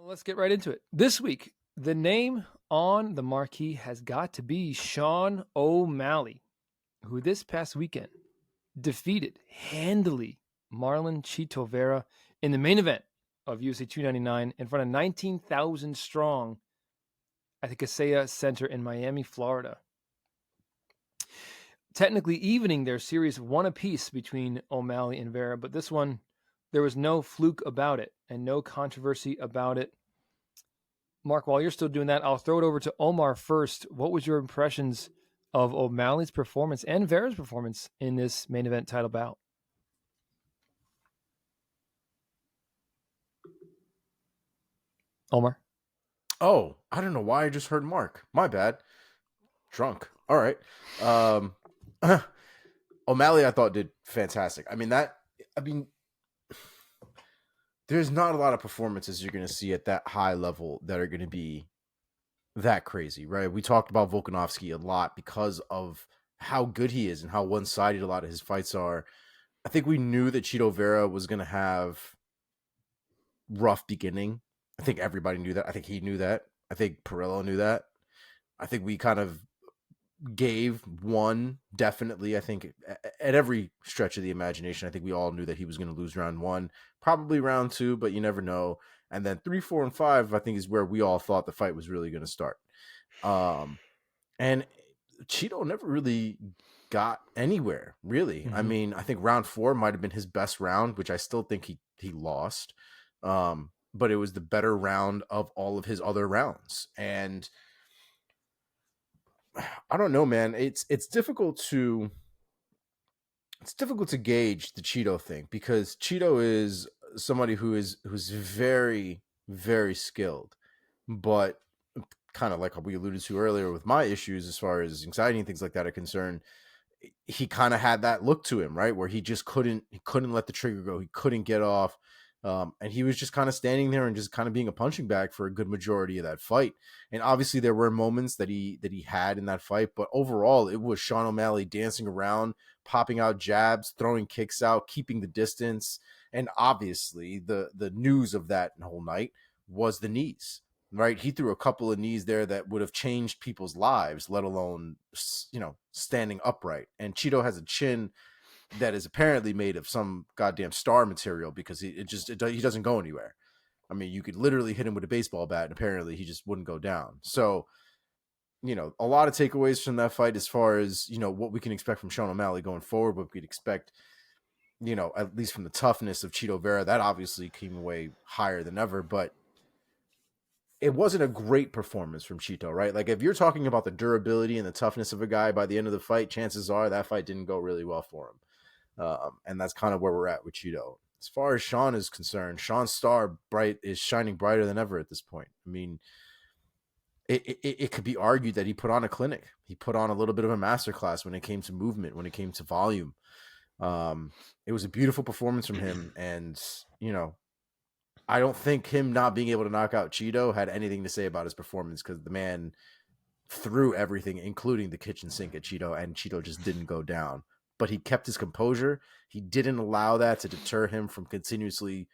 Let's get right into it. This week, the name on the marquee has got to be Sean O'Malley, who this past weekend defeated handily Marlon Chito Vera in the main event of UFC 299 in front of 19,000 strong at the Kaseya Center in Miami, Florida. Technically evening their series one apiece between O'Malley and Vera, but this one, there was no fluke about it and no controversy about it. Mark, while you're still doing that, I'll throw it over to Omar first. What was your impressions of O'Malley's performance and Vera's performance in this main event title bout? Omar? Oh, I don't know why I just heard Mark. My bad. Drunk. All right. O'Malley, I thought, did fantastic. There's not a lot of performances you're going to see at that high level that are going to be that crazy, right? We talked about Volkanovski a lot because of how good he is and how one-sided a lot of his fights are. I think we knew that Chito Vera was going to have rough beginning. I think everybody knew that. I think he knew that. I think Perillo knew that. I think we kind of gave one, definitely, I think, at every stretch of the imagination. I think we all knew that he was going to lose round one, probably round two, but you never know. And then 3, 4, and 5, I think, is where we all thought the fight was really going to start. And Chito never really got anywhere, really. Mm-hmm. I mean, I think round 4 might have been his best round, which I still think he lost. But it was the better round of all of his other rounds. And I don't know, man. It's difficult to gauge the Chito thing, because Chito is somebody who's very, very skilled, but kind of like we alluded to earlier with my issues as far as anxiety and things like that are concerned, he kind of had that look to him, right? Where he just couldn't let the trigger go. He couldn't get off. And he was just kind of standing there and just kind of being a punching bag for a good majority of that fight. And obviously there were moments that he had in that fight, but overall it was Sean O'Malley dancing around, popping out jabs, throwing kicks out, keeping the distance. And obviously the news of that whole night was the knees, right? He threw a couple of knees there that would have changed people's lives, let alone, standing upright. And Chito has a chin that is apparently made of some goddamn star material, because he doesn't go anywhere. I mean, you could literally hit him with a baseball bat and apparently he just wouldn't go down. So, a lot of takeaways from that fight as far as, what we can expect from Sean O'Malley going forward, what we'd expect, at least from the toughness of Chito Vera. That obviously came away higher than ever, but it wasn't a great performance from Chito, right? Like, if you're talking about the durability and the toughness of a guy by the end of the fight, chances are that fight didn't go really well for him. And that's kind of where we're at with Chito. As far as Sean is concerned, Sean's star is shining brighter than ever at this point. I mean, it could be argued that he put on a clinic. He put on a little bit of a masterclass when it came to movement, when it came to volume. It was a beautiful performance from him. And, I don't think him not being able to knock out Chito had anything to say about his performance, because the man threw everything, including the kitchen sink at Chito, and Chito just didn't go down. But he kept his composure. He didn't allow that to deter him from continuously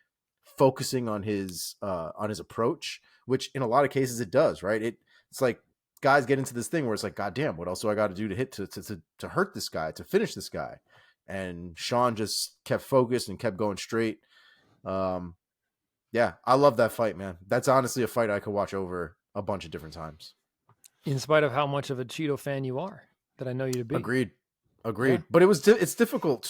focusing on his approach, which in a lot of cases it does, right? It's like guys get into this thing where it's like, God damn, what else do I got to do to hit to hurt this guy, to finish this guy? And Sean just kept focused and kept going straight. Yeah, I love that fight, man. That's honestly a fight I could watch over a bunch of different times. In spite of how much of a Chito fan you are, that I know you to be. Agreed. Yeah. But it's difficult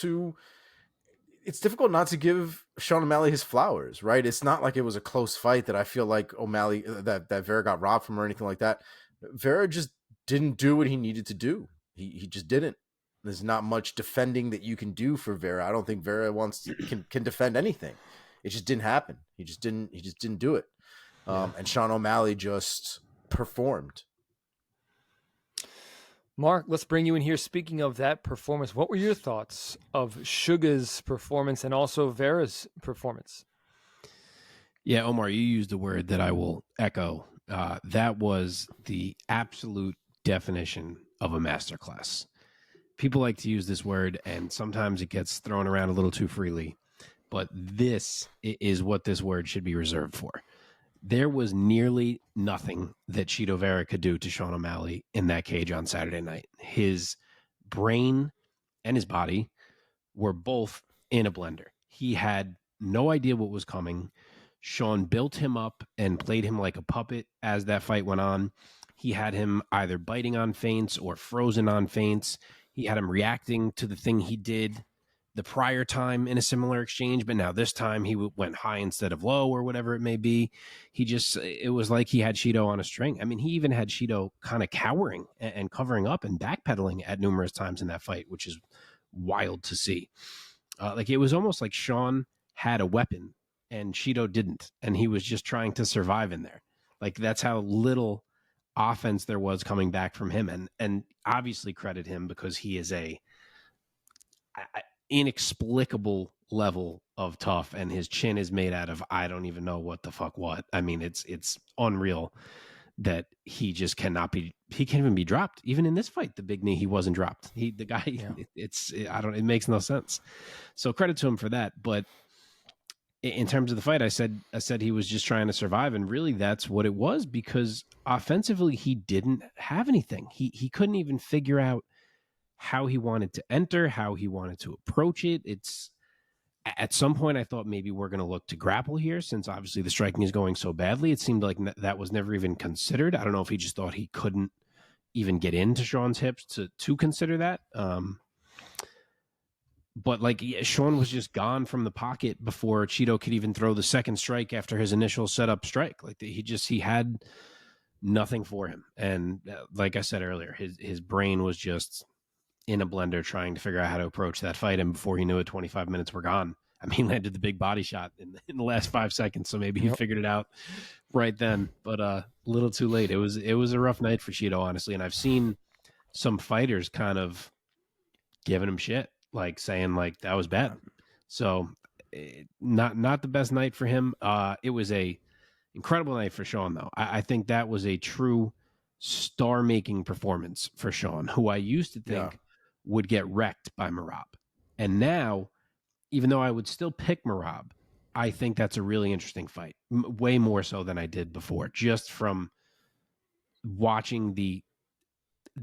not to give Sean O'Malley his flowers, right? It's not like it was a close fight that I feel like O'Malley, that Vera got robbed from or anything like that. Vera just didn't do what he needed to do. He just didn't. There's not much defending that you can do for Vera. I don't think Vera can defend anything. It just didn't happen. He just didn't do it. And Sean O'Malley just performed. Mark, let's bring you in here. Speaking of that performance, what were your thoughts of Sugar's performance and also Vera's performance? Yeah, Omar, you used a word that I will echo. That was the absolute definition of a masterclass. People like to use this word, and sometimes it gets thrown around a little too freely. But this is what this word should be reserved for. There was nearly nothing that Chito Vera could do to Sean O'Malley in that cage on Saturday night. His brain and his body were both in a blender. He had no idea what was coming. Sean built him up and played him like a puppet as that fight went on. He had him either biting on feints or frozen on feints. He had him reacting to the thing he did the prior time in a similar exchange, but now this time he went high instead of low or whatever it may be. It was like he had Chito on a string. I mean, he even had Chito kind of cowering and covering up and backpedaling at numerous times in that fight, which is wild to see. Like it was almost like Sean had a weapon and Chito didn't, and he was just trying to survive in there. Like that's how little offense there was coming back from him, and obviously credit him because he is a inexplicable level of tough, and his chin is made out of I don't even know what the fuck what. I mean, it's unreal that he just cannot be. He can't even be dropped. Even in this fight, the big knee, he wasn't dropped. It makes no sense. So credit to him for that. But in terms of the fight, I said he was just trying to survive, and really that's what it was, because offensively he didn't have anything. He couldn't even figure out how he wanted to enter, how he wanted to approach it. It's at some point I thought maybe we're going to look to grapple here, since obviously the striking is going so badly. It seemed like that was never even considered. I don't know if he just thought he couldn't even get into Sean's hips to consider that. But like Sean was just gone from the pocket before Chito could even throw the second strike after his initial setup strike. Like he had nothing for him. And like I said earlier, his brain was just in a blender trying to figure out how to approach that fight. And before he knew it, 25 minutes were gone. I mean, he landed the big body shot in the last 5 seconds. So maybe he figured it out right then, but a little too late. It was a rough night for Chito, honestly. And I've seen some fighters kind of giving him shit, like saying like that was bad. So not the best night for him. It was a incredible night for Sean, though. I think that was a true star-making performance for Sean, who I used to think would get wrecked by Merab. And now, even though I would still pick Merab, I think that's a really interesting fight, way more so than I did before, just from watching the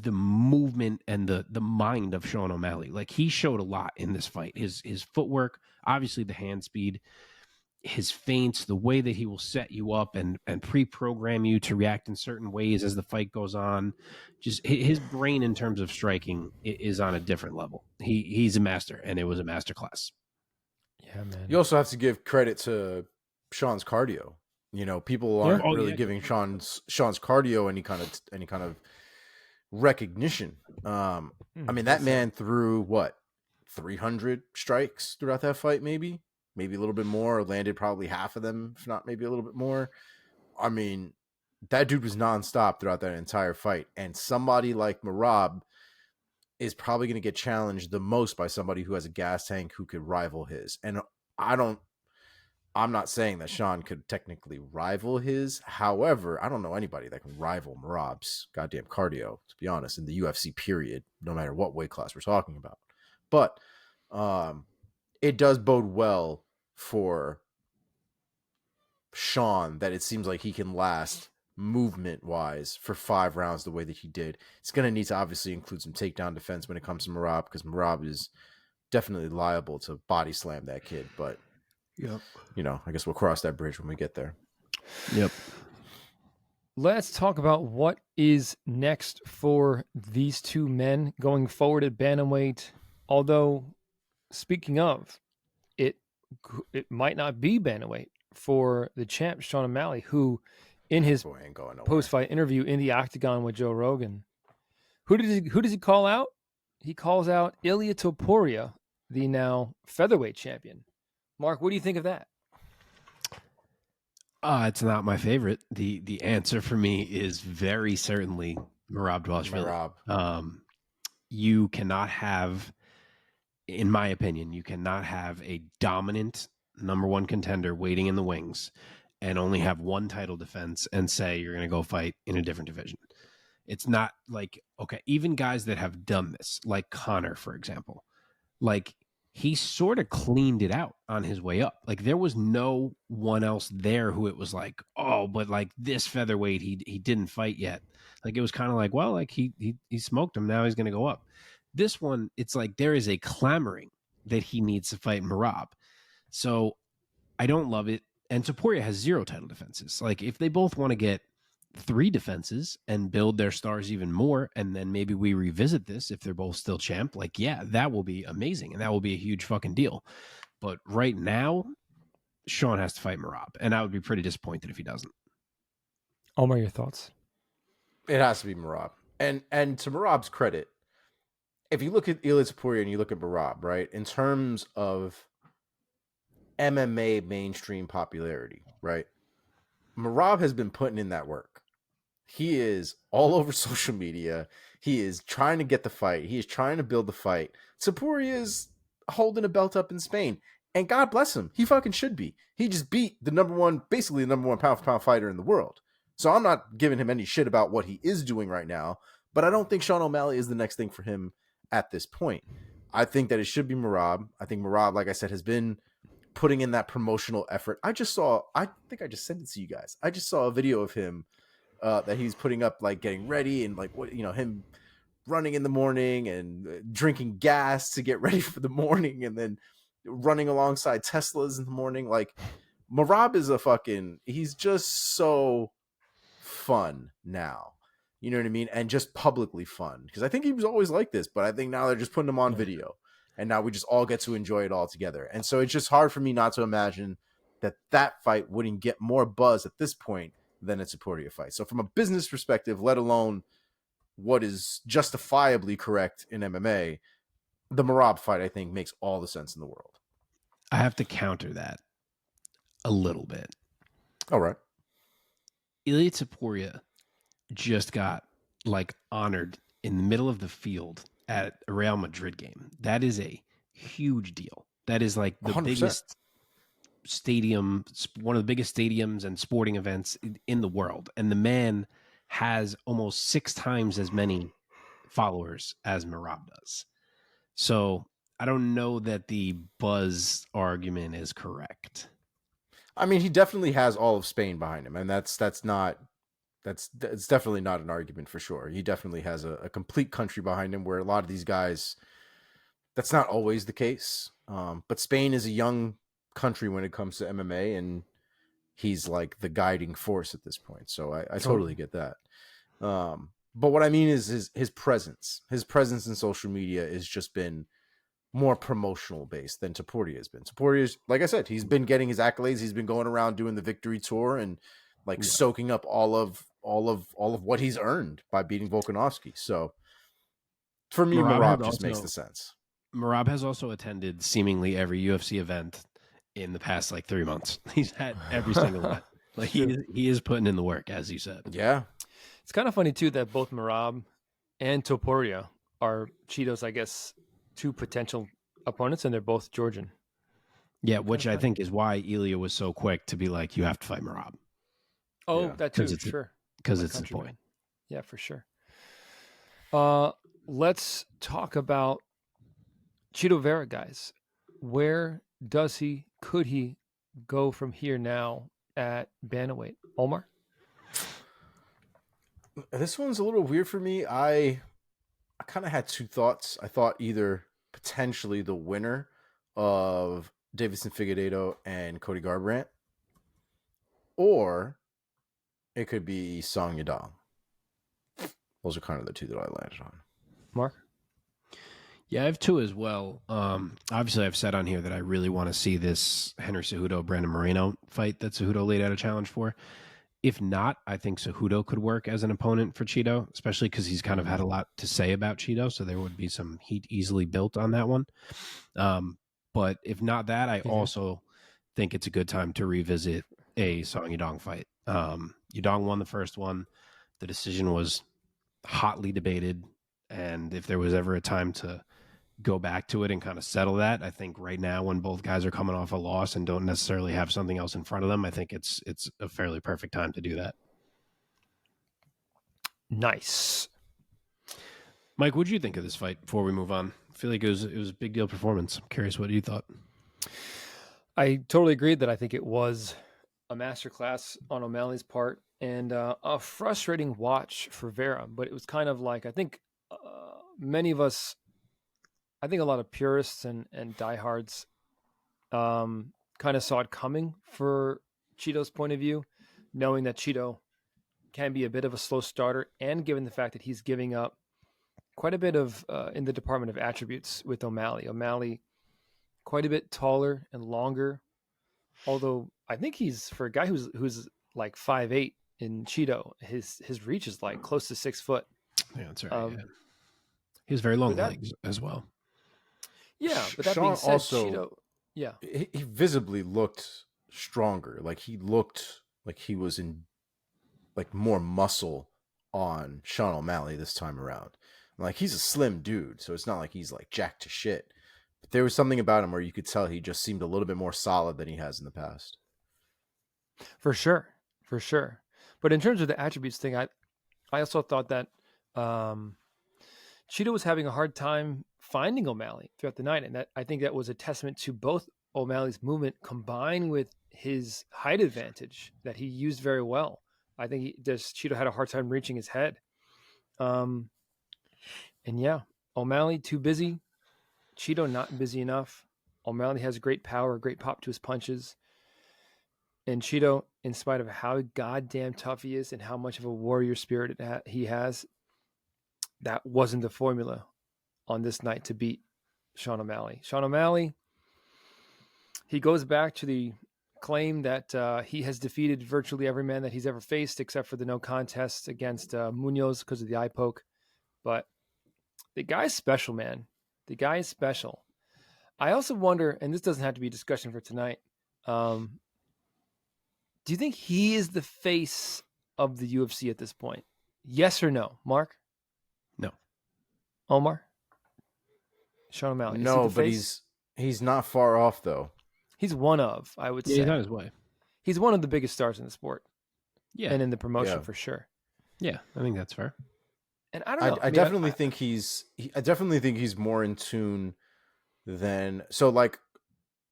movement and the mind of Sean O'Malley. Like he showed a lot in this fight. His footwork, obviously the hand speed, his feints, the way that he will set you up and pre-program you to react in certain ways as the fight goes on. Just his brain in terms of striking is on a different level. He's a master, and it was a master class. Yeah, man. You also have to give credit to Sean's cardio. You know, people aren't really giving Sean's cardio any kind of recognition. I mean, that man threw what, 300 strikes throughout that fight, maybe a little bit more, landed probably half of them, if not maybe a little bit more. I mean, that dude was nonstop throughout that entire fight. And somebody like Merab is probably going to get challenged the most by somebody who has a gas tank who could rival his. And I'm not saying that Sean could technically rival his. However, I don't know anybody that can rival Merab's goddamn cardio, to be honest, in the UFC period, no matter what weight class we're talking about. But it does bode well for Sean that it seems like he can last movement-wise for 5 rounds the way that he did. It's going to need to obviously include some takedown defense when it comes to Merab, because Merab is definitely liable to body slam that kid. But, you know, I guess we'll cross that bridge when we get there. Yep. Let's talk about what is next for these two men going forward at bantamweight. Although, speaking of, it might not be bantamweight for the champ, Sean O'Malley, who in his post-fight interview in the Octagon with Joe Rogan, who does he call out? He calls out Ilia Topuria, the now featherweight champion. Mark, what do you think of that? It's not my favorite. The answer for me is very certainly Merab Dvalishvili. You cannot have, in my opinion, you cannot have a dominant number one contender waiting in the wings and only have one title defense and say you're going to go fight in a different division. It's not like, okay, even guys that have done this, like Conor, for example, like he sort of cleaned it out on his way up. Like there was no one else there who it was like, oh, but like this featherweight, he didn't fight yet. Like it was kind of like, well, like he smoked him. Now he's going to go up. This one, it's like there is a clamoring that he needs to fight Merab. So I don't love it. And Poirier has 0 title defenses. Like if they both want to get 3 defenses and build their stars even more, and then maybe we revisit this if they're both still champ, like, yeah, that will be amazing. And that will be a huge fucking deal. But right now, Sean has to fight Merab. And I would be pretty disappointed if he doesn't. Omar, your thoughts? It has to be Merab. And to Merab's credit, if you look at Ilia Poirier and you look at Merab, right, in terms of MMA mainstream popularity, right, Merab has been putting in that work. He is all over social media. He is trying to get the fight. He is trying to build the fight. Poirier is holding a belt up in Spain. And God bless him. He fucking should be. He just beat basically the number one pound for pound fighter in the world. So I'm not giving him any shit about what he is doing right now, but I don't think Sean O'Malley is the next thing for him at this point. I think that it should be Merab. I think Merab, like I said, has been putting in that promotional effort. I think I just sent it to you guys. I just saw a video of him that he's putting up, like getting ready and like what, him running in the morning and drinking gas to get ready for the morning and then running alongside Teslas in the morning. Like Merab is he's just so fun now. You know what I mean? And just publicly fun. Because I think he was always like this, but I think now they're just putting him on video. And now we just all get to enjoy it all together. And so it's just hard for me not to imagine that fight wouldn't get more buzz at this point than a Poirier fight. So from a business perspective, let alone what is justifiably correct in MMA, the Merab fight, I think, makes all the sense in the world. I have to counter that a little bit. All right. Ilia Poirier just got like honored in the middle of the field at a Real Madrid game. That is a huge deal. That is like the 100%. biggest stadium, one of the biggest stadiums and sporting events in the world. And the man has almost 6 times as many followers as Merab does. So I don't know that the buzz argument is correct. I mean, he definitely has all of Spain behind him, and that's definitely not an argument for sure. He definitely has a complete country behind him, where a lot of these guys, that's not always the case. But Spain is a young country when it comes to MMA, and he's like the guiding force at this point. So I totally get that. But what I mean is his presence in social media has just been more promotional based than Poirier has been. Poirier's, like I said, he's been getting his accolades. He's been going around doing the victory tour and soaking up all of what he's earned by beating Volkanovski. So for me, Merab just makes the sense. Merab has also attended seemingly every UFC event in the past 3 months. He's had every single one. Like he is putting in the work, as you said. Yeah. It's kind of funny too that both Merab and Poirier are Chito's, I guess, 2 potential opponents, and they're both Georgian. Yeah, which I think is why Ilia was so quick to be like, you have to fight Merab. Oh, yeah. that too, sure. Because it's the point. Yeah, for sure. Let's talk about Chito Vera, guys. Where could he go from here now at bantamweight? Omar? This one's a little weird for me. I kind of had 2 thoughts. I thought either potentially the winner of Deiveson Figueiredo and Cody Garbrandt, or it could be Song Yadong. Those are kind of the 2 that I landed on. Mark? Yeah, I have 2 as well. Obviously, I've said on here that I really want to see this Henry Cejudo, Brandon Moreno fight that Cejudo laid out a challenge for. If not, I think Cejudo could work as an opponent for Chito, especially because he's kind of had a lot to say about Chito, so there would be some heat easily built on that one. But if not that, I also think it's a good time to revisit a Song Yadong fight. Yadong won the first one. The decision was hotly debated, and if there was ever a time to go back to it and kind of settle that, I think right now, when both guys are coming off a loss and don't necessarily have something else in front of them, I think it's a fairly perfect time to do that. Nice. Mike, what did you think of this fight before we move on feel like it was a big deal performance. I'm curious what you thought. I totally agreed that I think it was a masterclass on O'Malley's part and a frustrating watch for Vera. But it was kind of like, I think many of us, I think a lot of purists and diehards kind of saw it coming for Chito's point of view, knowing that Chito can be a bit of a slow starter, and given the fact that he's giving up quite a bit of in the department of attributes with O'Malley. O'Malley, quite a bit taller and longer, although I think he's, for a guy who's like 5'8" in Chito, his reach is like close to 6 foot. Yeah, that's right. He has very long legs as well. Yeah, but that Sean being said, also, Chito, yeah, he visibly looked stronger. Like he looked like he was in like more muscle on Sean O'Malley this time around. Like he's a slim dude, so it's not like he's like jacked to shit. But there was something about him where you could tell he just seemed a little bit more solid than he has in the past. for sure. But in terms of the attributes thing, I also thought that Chito was having a hard time finding O'Malley throughout the night, and that I think that was a testament to both O'Malley's movement combined with his height advantage that he used very well. I think Chito had a hard time reaching his head. And yeah, O'Malley too busy. Chito not busy enough. O'Malley has great power, great pop to his punches. And Chito, in spite of how goddamn tough he is and how much of a warrior spirit he has, that wasn't the formula on this night to beat Sean O'Malley. Sean O'Malley, he goes back to the claim that he has defeated virtually every man that he's ever faced, except for the no contest against Munhoz because of the eye poke. But the guy's special, man. The guy is special. I also wonder, and this doesn't have to be a discussion for tonight, do you think he is the face of the UFC at this point? Yes or no? Mark? No. Omar? Sean O'Malley? No, but he's not far off though. He's one of, I would say. He's on his way. He's one of the biggest stars in the sport. Yeah. And in the promotion for sure. Yeah, I think that's fair. And I don't know. I definitely think he's more in tune than, so like,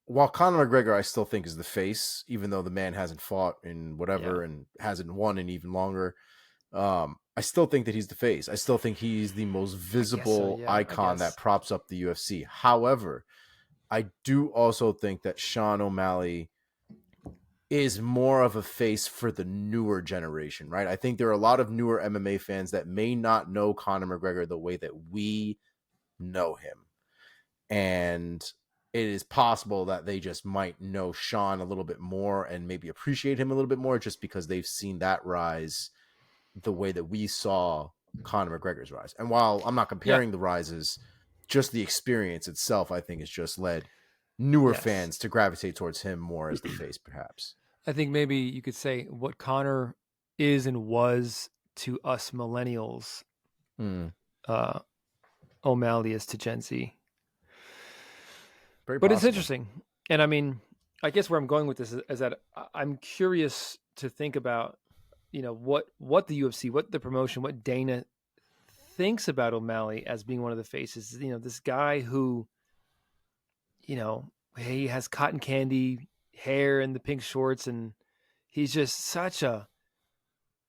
while Conor McGregor I still think is the face, even though the man hasn't fought in whatever and hasn't won in even longer. I still think that he's the face. I still think he's the most visible icon that props up the UFC. However, I do also think that Sean O'Malley is more of a face for the newer generation, right? I think there are a lot of newer MMA fans that may not know Conor McGregor the way that we know him. And it is possible that they just might know Sean a little bit more and maybe appreciate him a little bit more just because they've seen that rise the way that we saw Conor McGregor's rise. And while I'm not comparing the rises, just the experience itself, I think, has just led newer fans to gravitate towards him more as the face, perhaps. I think maybe you could say what Conor is and was to us millennials, O'Malley is to Gen Z. But it's interesting. And I mean, I guess where I'm going with this is that I'm curious to think about, you know, what the UFC, what the promotion, what Dana thinks about O'Malley as being one of the faces. You know, this guy who, you know, he has cotton candy hair and the pink shorts, and he's such a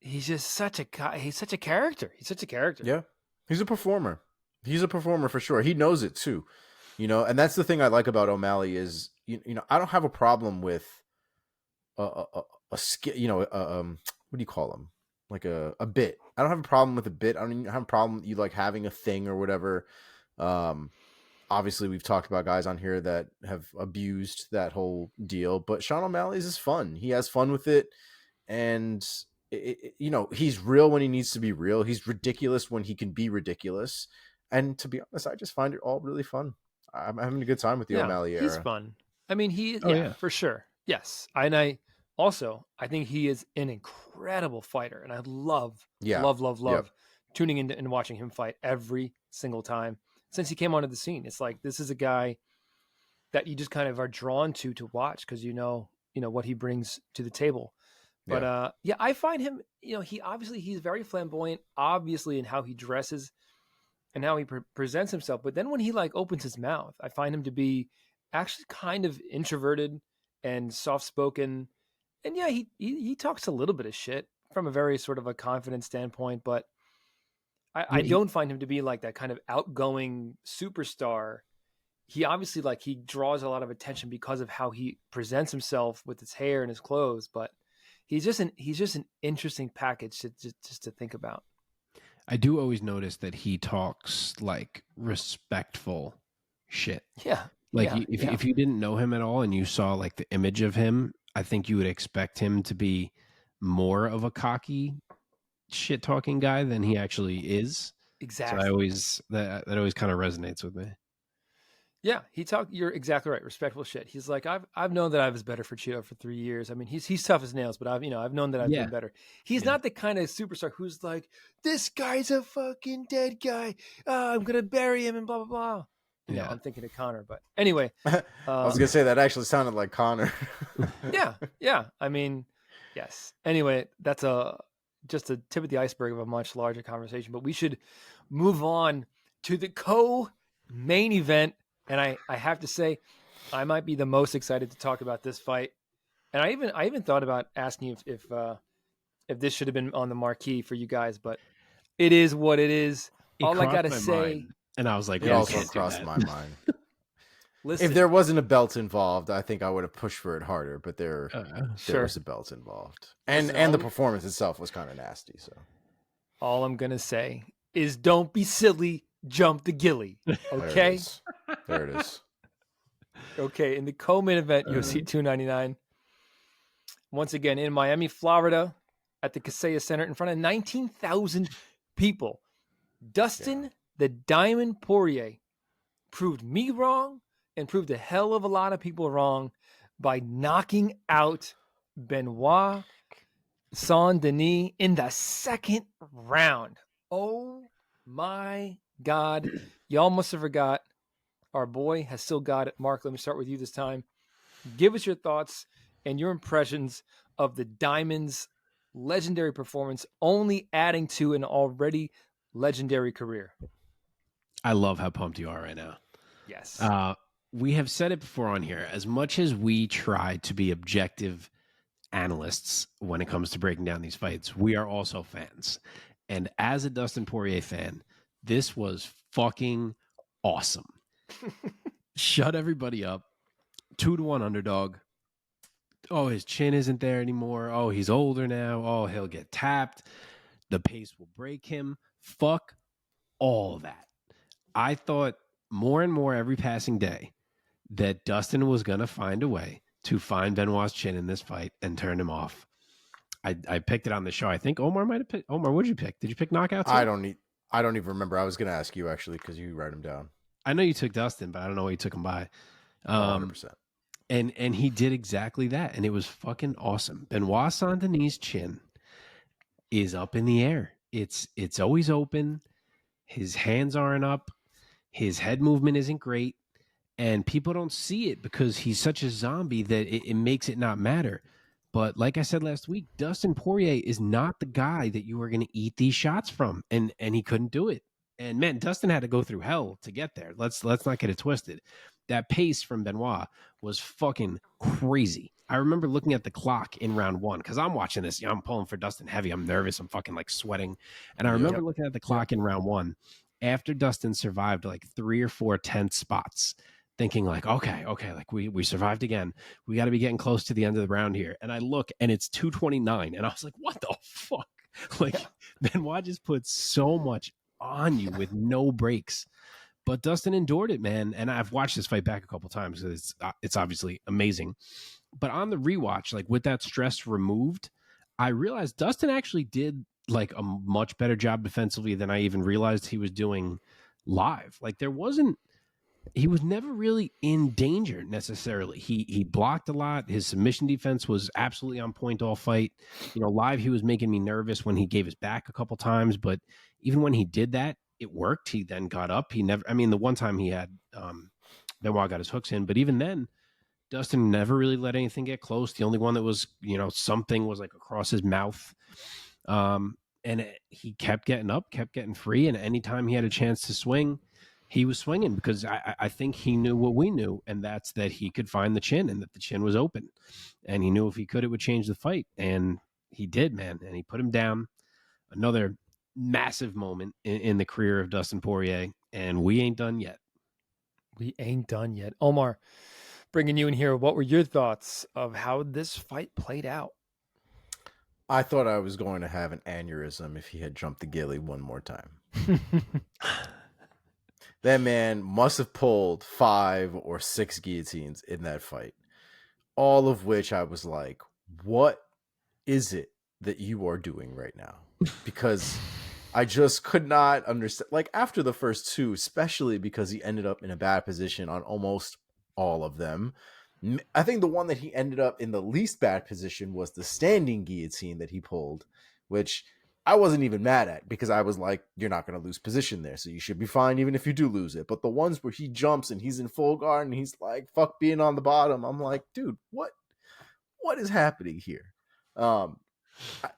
character. He's such a character. Yeah. He's a performer. He's a performer for sure. He knows it too. You know, and that's the thing I like about O'Malley is, you know, I don't have a problem with a you know, what do you call them? Like a bit. I don't have a problem with a bit. I don't even have a problem with you like having a thing or whatever. Obviously we've talked about guys on here that have abused that whole deal, but Sean O'Malley's is fun. He has fun with it. And you know, he's real when he needs to be real. He's ridiculous when he can be ridiculous. And to be honest, I just find it all really fun. I'm having a good time with the O'Malley era. He's fun. I mean, for sure. Yes. And I think he is an incredible fighter. And I love tuning in and watching him fight every single time since he came onto the scene. It's like, this is a guy that you just kind of are drawn to watch because you know what he brings to the table. But I find him, you know, he's very flamboyant, obviously, in how he dresses and how he presents himself. But then when he like opens his mouth, I find him to be actually kind of introverted and soft-spoken. And yeah, he talks a little bit of shit from a very sort of a confident standpoint, but I don't find him to be like that kind of outgoing superstar. He obviously like he draws a lot of attention because of how he presents himself with his hair and his clothes, but he's just an interesting package just to think about. I do always notice that he talks like respectful shit. Yeah. Like if you didn't know him at all and you saw like the image of him, I think you would expect him to be more of a cocky shit talking guy than he actually is. Exactly. So that always kind of resonates with me. Yeah, you're exactly right. Respectful shit. He's like, I've known that I was better for Chito for 3 years. I mean, he's tough as nails, but I've known that I've been better. He's not the kind of superstar who's like, this guy's a fucking dead guy. I'm gonna bury him and blah blah blah. You know, I'm thinking of Connor, but anyway. I was gonna say that actually sounded like Connor. yeah. I mean, yes. Anyway, that's just a tip of the iceberg of a much larger conversation. But we should move on to the co-main event. And I have to say, I might be the most excited to talk about this fight. And I even thought about asking you if this should have been on the marquee for you guys, but it is what it is. All I gotta say, and I was like, it also crossed my mind. Listen, if there wasn't a belt involved, I think I would have pushed for it harder. But there was a belt involved, and the performance itself was kind of nasty. So all I'm gonna say is, don't be silly. Jump the gilly. Okay. There it is. Okay. In the co-main event, UFC 299. Once again, in Miami, Florida, at the Kaseya Center, in front of 19,000 people, Dustin the Diamond Poirier proved me wrong and proved a hell of a lot of people wrong by knocking out Benoit Saint-Denis in the second round. Oh my God. Y'all must have forgot. Our boy has still got it. Mark, let me start with you this time. Give us your thoughts and your impressions of the Diamond's legendary performance, only adding to an already legendary career. I love how pumped you are right now. Yes. We have said it before on here. As much as we try to be objective analysts when it comes to breaking down these fights, we are also fans. And as a Dustin Poirier fan, this was fucking awesome. Shut everybody up. 2-1 underdog. Oh, his chin isn't there anymore. Oh, he's older now. Oh, he'll get tapped. The pace will break him. Fuck all that. I thought more and more every passing day that Dustin was going to find a way to find Benoit's chin in this fight and turn him off. I picked it on the show. I think Omar might have picked. Omar, what did you pick? Did you pick knockout too? I don't even remember. I was going to ask you actually because you write them down. I know you took Dustin, but I don't know what you took him by. 100%. And he did exactly that, and it was fucking awesome. Benoit Saint-Denis' chin is up in the air. It's always open. His hands aren't up. His head movement isn't great, and people don't see it because he's such a zombie that it makes it not matter. But like I said last week, Dustin Poirier is not the guy that you are going to eat these shots from, and he couldn't do it. And man, Dustin had to go through hell to get there. Let's not get it twisted. That pace from Benoit was fucking crazy. I remember looking at the clock in round one because I'm watching this. I'm pulling for Dustin heavy. I'm nervous. I'm fucking like sweating. And I remember looking at the clock in round one after Dustin survived like 3 or 4 tense spots, thinking like, okay, like we survived again. We got to be getting close to the end of the round here. And I look and it's 2:29, and I was like, what the fuck? Like Benoit just put so much on you with no breaks. But Dustin endured it, man. And I've watched this fight back a couple times because it's obviously amazing. But on the rewatch, like with that stress removed, I realized Dustin actually did like a much better job defensively than I even realized he was doing live. Like he was never really in danger necessarily. He blocked a lot. His submission defense was absolutely on point all fight. Live he was making me nervous when he gave his back a couple times, but even when he did that, it worked. He then got up. The one time he had Benoit got his hooks in, but even then, Dustin never really let anything get close. The only one that was, something was like across his mouth. And he kept getting up, kept getting free, and anytime he had a chance to swing, he was swinging, because I think he knew what we knew, and that's that he could find the chin and that the chin was open, and he knew if he could, it would change the fight, and he did, man, and he put him down. Another massive moment in the career of Dustin Poirier, and we ain't done yet. We ain't done yet. Omar, bringing you in here, what were your thoughts of how this fight played out? I thought I was going to have an aneurysm if he had jumped the ghillie one more time. That man must have pulled 5 or 6 guillotines in that fight, all of which I was like, what is it that you are doing right now? Because I just could not understand. Like, after the first 2, especially because he ended up in a bad position on almost all of them. I think the one that he ended up in the least bad position was the standing guillotine that he pulled, which I wasn't even mad at, because I was like, you're not going to lose position there, so you should be fine even if you do lose it. But the ones where he jumps and he's in full guard and he's like, fuck being on the bottom, I'm like, dude, what is happening here?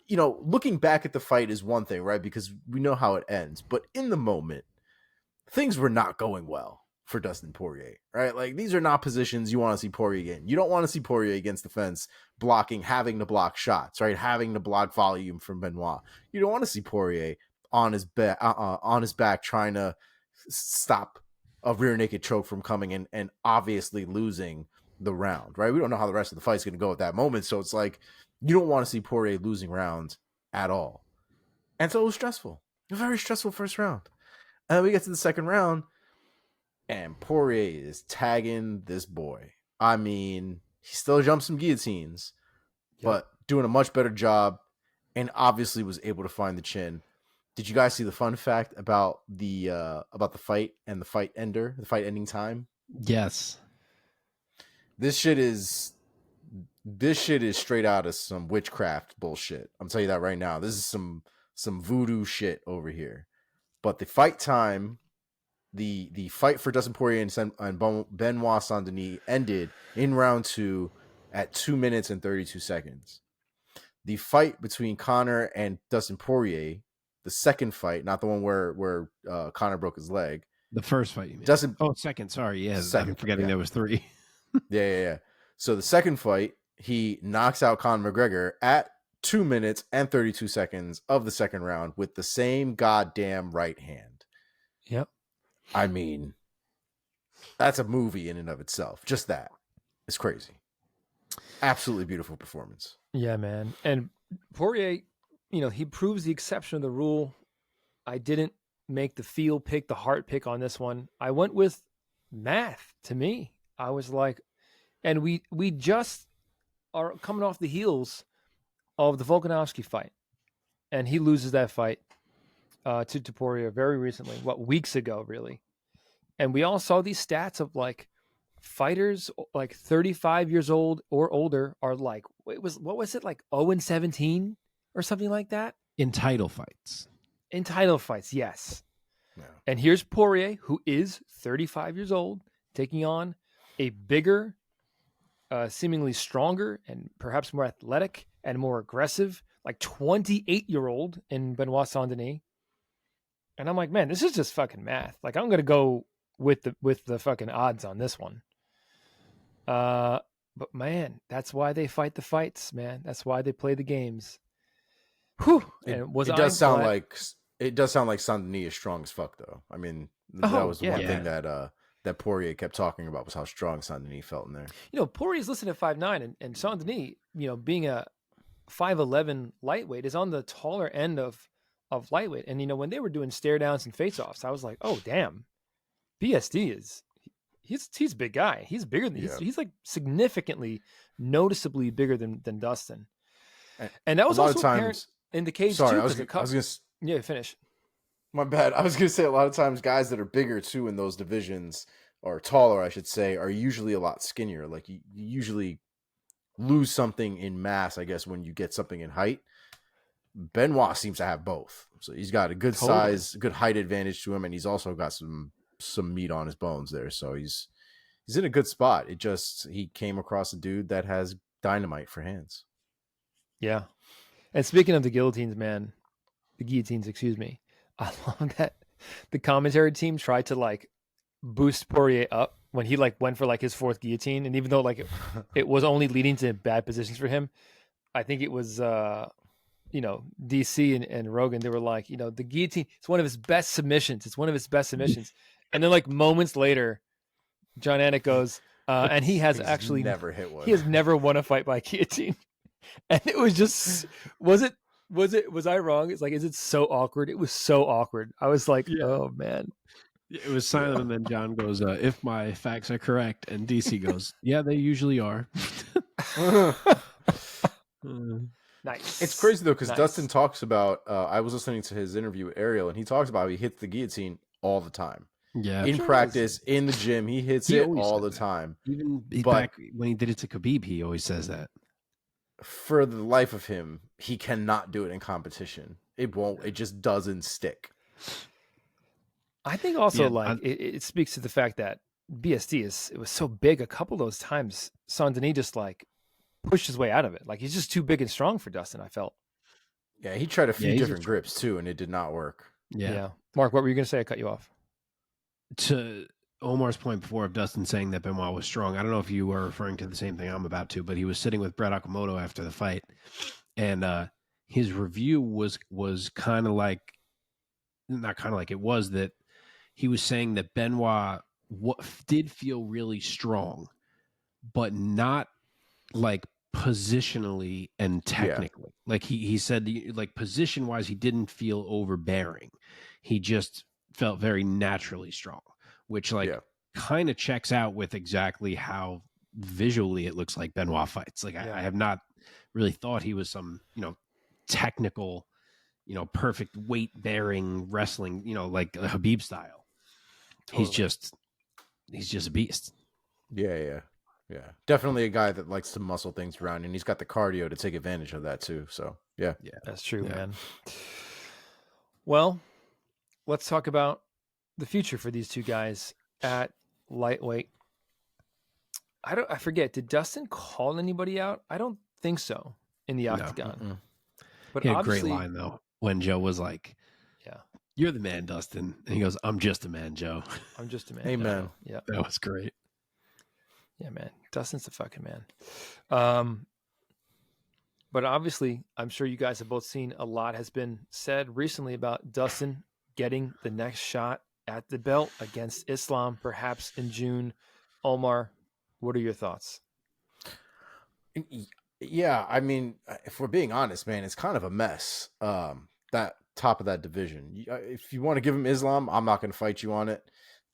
Looking back at the fight is one thing, right? Because we know how it ends. But in the moment, things were not going well for Dustin Poirier, right? Like, these are not positions you want to see Poirier in. You don't want to see Poirier against the fence blocking, having to block shots, right? Having to block volume from Benoit. You don't want to see Poirier on his back trying to stop a rear naked choke from coming in and obviously losing the round, right? We don't know how the rest of the fight's going to go at that moment, so it's like, you don't want to see Poirier losing rounds at all. And so it was stressful. A very stressful first round. And then we get to the second round, and Poirier is tagging this boy. I mean, he still jumped some guillotines, but doing a much better job, and obviously was able to find the chin. Did you guys see the fun fact about the fight and the fight ending time? Yes. This shit is straight out of some witchcraft bullshit. I'm telling you that right now. This is some voodoo shit over here. But the fight time, the fight for Dustin Poirier and Benoit Saint-Denis ended in round 2 at 2 minutes and 32 seconds. The fight between Conor and Dustin Poirier, the second fight, not the one where Conor broke his leg. The first fight, you mean? Second. Sorry, yeah. I'm forgetting there was 3. Yeah. So the second fight, he knocks out Conor McGregor at 2 minutes and 32 seconds of the second round with the same goddamn right hand. Yep. I mean, that's a movie in and of itself. Just that. It's crazy. Absolutely beautiful performance. Yeah, man. And Poirier, he proves the exception of the rule. I didn't make the feel pick, the heart pick on this one. I went with math. To me, I was like, and we just are coming off the heels of the Volkanovski fight, and he loses that fight to Poirier very recently, weeks ago, really. And we all saw these stats of like fighters like 35 years old or older are like, what was it, like 0-17 or something like that? In title fights. Yes. Yeah. And here's Poirier, who is 35 years old, taking on a bigger, seemingly stronger and perhaps more athletic and more aggressive, like 28-year-old in Benoit Saint-Denis. And I'm like, man, this is just fucking math. Like, I'm going to go with the fucking odds on this one. But man, that's why they fight the fights, man. That's why they play the games. Whew. It does sound like Saint-Denis is strong as fuck, though. I mean, that was the one thing that Poirier kept talking about, was how strong Saint-Denis felt in there. Poirier's listed at 5'9", and Saint-Denis, being a 5'11" lightweight, is on the taller end of lightweight. And when they were doing stare downs and face offs, I was like, oh damn, BSD he's a big guy. He's bigger than he's like significantly, noticeably bigger than Dustin. And that was also apparent in the cage too. Finish. My bad. I was going to say, a lot of times guys that are bigger too in those divisions, or taller, I should say, are usually a lot skinnier. Like, you usually lose something in mass, I guess, when you get something in height. Benoit seems to have both. So he's got a good size, good height advantage to him, and he's also got some meat on his bones there. So he's in a good spot. He came across a dude that has dynamite for hands. Yeah. And speaking of the guillotines, man, the guillotines, excuse me. I love that the commentary team tried to like boost Poirier up when he like went for like his fourth guillotine, and even though like it was only leading to bad positions for him, I think it was DC and Rogan, they were like, the guillotine, it's one of his best submissions. It's one of his best submissions. And then like moments later, John Anik goes, and he has actually never hit one. He has never won a fight by guillotine. And it was just, was I wrong? It's like, is it so awkward? It was so awkward. I was like, oh man. It was silent, and then John goes, if my facts are correct, and DC goes, yeah, they usually are. Nice. It's crazy though, because Dustin talks about, I was listening to his interview with Ariel, and he talks about how he hits the guillotine all the time. Yeah. In practice, in the gym, he hits it all the time. Even back when he did it to Khabib, he always says that. For the life of him, he cannot do it in competition. It won't. It just doesn't stick. I think also it speaks to the fact that BSD it was so big a couple of those times. Saint-Denis just like pushed his way out of it. Like he's just too big and strong for Dustin, I felt. Yeah, he tried a few different grips too, and it did not work. Yeah. Mark, what were you going to say? I cut you off. To Omar's point before of Dustin saying that Benoit was strong, I don't know if you were referring to the same thing I'm about to, but he was sitting with Brett Okamoto after the fight, and his review was kind of like, not kind of like, it was that he was saying that Benoit did feel really strong, but not like positionally and technically. Yeah. Like he said, like position wise, he didn't feel overbearing. He just felt very naturally strong, which kind of checks out with exactly how visually it looks like Benoit fights. Like I have not really thought he was some, technical, perfect weight bearing wrestling, like a Khabib style. Totally. He's just a beast. Yeah. Definitely a guy that likes to muscle things around, and he's got the cardio to take advantage of that too. So yeah, that's true, man. Well, let's talk about the future for these two guys at lightweight. I forget. Did Dustin call anybody out? I don't think so in the octagon. No. But he had a great line though when Joe was like, "You're the man, Dustin," and he goes, "I'm just a man, Joe. I'm just a man." Amen. Yeah, that was great. Yeah, man. Dustin's the fucking man. But obviously, I'm sure you guys have both seen a lot has been said recently about Dustin getting the next shot at the belt against Islam, perhaps in June. Omar, what are your thoughts? Yeah, I mean, if we're being honest, man, it's kind of a mess. That top of that division. If you want to give him Islam, I'm not going to fight you on it.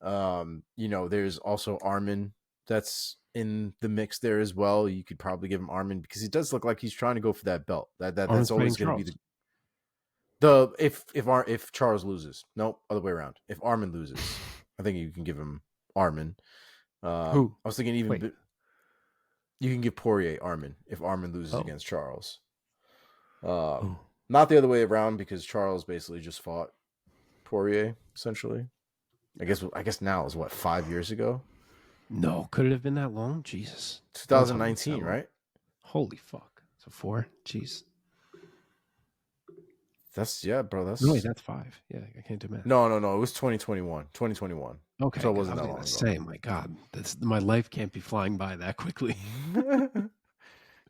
There's also Armin that's in the mix there as well. You could probably give him Armin because he does look like he's trying to go for that belt. That's always going to be if Charles loses. Nope, other way around. If Armin loses, I think you can give him Armin. Who? I was thinking you can give Poirier Armin if Armin loses against Charles. Not the other way around because Charles basically just fought Poirier essentially. I guess now is what, 5 years ago? No, could it have been that long? Jesus. 2019, right? Holy fuck. So 4? Jeez. That's 5. Yeah, I can't do math. No. It was 2021. Okay. So it wasn't that long ago. Say, my God, my life can't be flying by that quickly.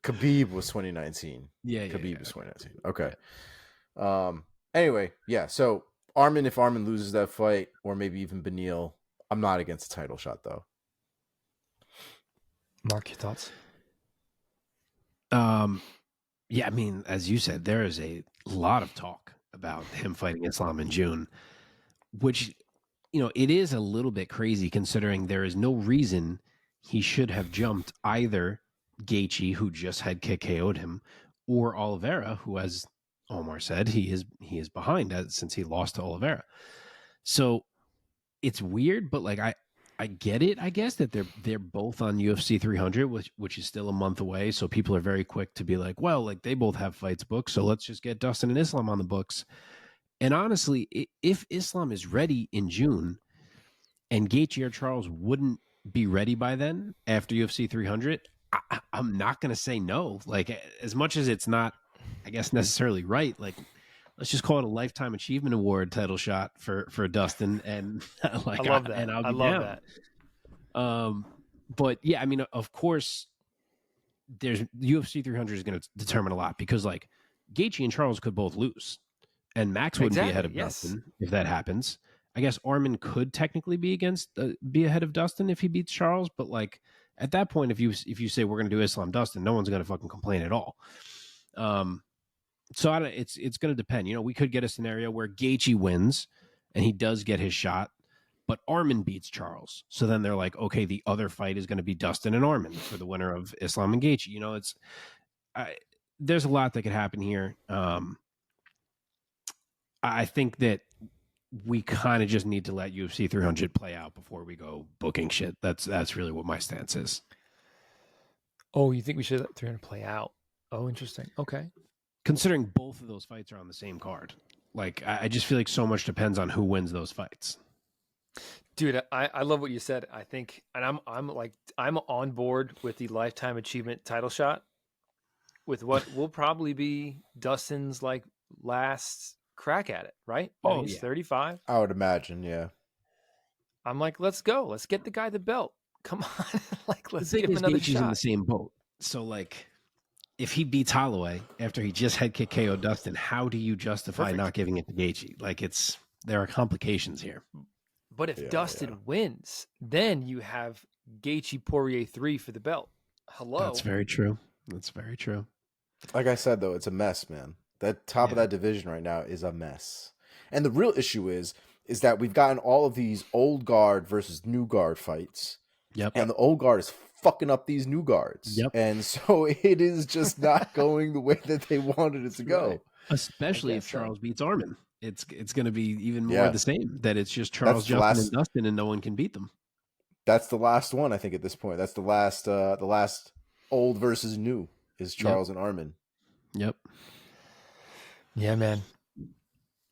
Khabib was 2019. Yeah. Khabib was 2019. Okay. Anyway, yeah. So Armin, if Armin loses that fight, or maybe even Beneil, I'm not against a title shot though. Mark, your thoughts? Yeah, I mean, as you said, there is a lot of talk about him fighting Islam in June, which, it is a little bit crazy considering there is no reason he should have jumped either Gaethje, who just had KO'd him, or Oliveira, who, as Omar said, he is behind since he lost to Oliveira. So it's weird, but like I get it, I guess, that they're both on UFC 300, which is still a month away. So people are very quick to be like, well, like they both have fights booked, so let's just get Dustin and Islam on the books. And honestly, if Islam is ready in June and Gaethje or Charles wouldn't be ready by then after UFC 300, I'm not going to say no. Like, as much as it's not, I guess, necessarily right, like let's just call it a lifetime achievement award title shot for Dustin, and like I love that. and I'll be I love down. that. But yeah, I mean, of course, there's UFC 300 is going to determine a lot, because like Gaethje and Charles could both lose, and Max wouldn't be ahead of Dustin if that happens. I guess Armin could technically be ahead of Dustin if he beats Charles, but like at that point, if you say we're going to do Islam Dustin, no one's going to fucking complain at all. So it's going to depend. You know, we could get a scenario where Gaethje wins and he does get his shot, but Armin beats Charles. So then they're like, okay, the other fight is going to be Dustin and Armin for the winner of Islam and Gaethje. You know, there's a lot that could happen here. I think that we kind of just need to let UFC 300 play out before we go booking shit. That's really what my stance is. Oh, you think we should let 300 play out? Oh, interesting. Okay. Considering both of those fights are on the same card, like I just feel like so much depends on who wins those fights. Dude, I love what you said. I think, and I'm on board with the lifetime achievement title shot with what will probably be Dustin's like last crack at it, right? Oh, he's yeah. 35. I would imagine, yeah. I'm like, let's go. Let's get the guy the belt. Come on. Like, let's give give him another Gaethje's shot. In the same boat. So like, if he beats Holloway after he just head kick KO Dustin, how do you justify not giving it to Gaethje? Like, there are complications here. But if Dustin wins, then you have Gaethje Poirier 3 for the belt. Hello. That's very true. That's very true. Like I said, though, it's a mess, man. That top of that division right now is a mess. And the real issue is that we've gotten all of these old guard versus new guard fights. Yep. And the old guard is fucking up these new guards. Yep. And so it is just not going the way that they wanted it to go. Right. Especially if Charles beats Armin. It's going to be even more the same, that it's just Charles, Justin, and Dustin, and no one can beat them. That's the last one, I think, at this point. That's the last old versus new is Charles and Armin. Yep. Yeah, man.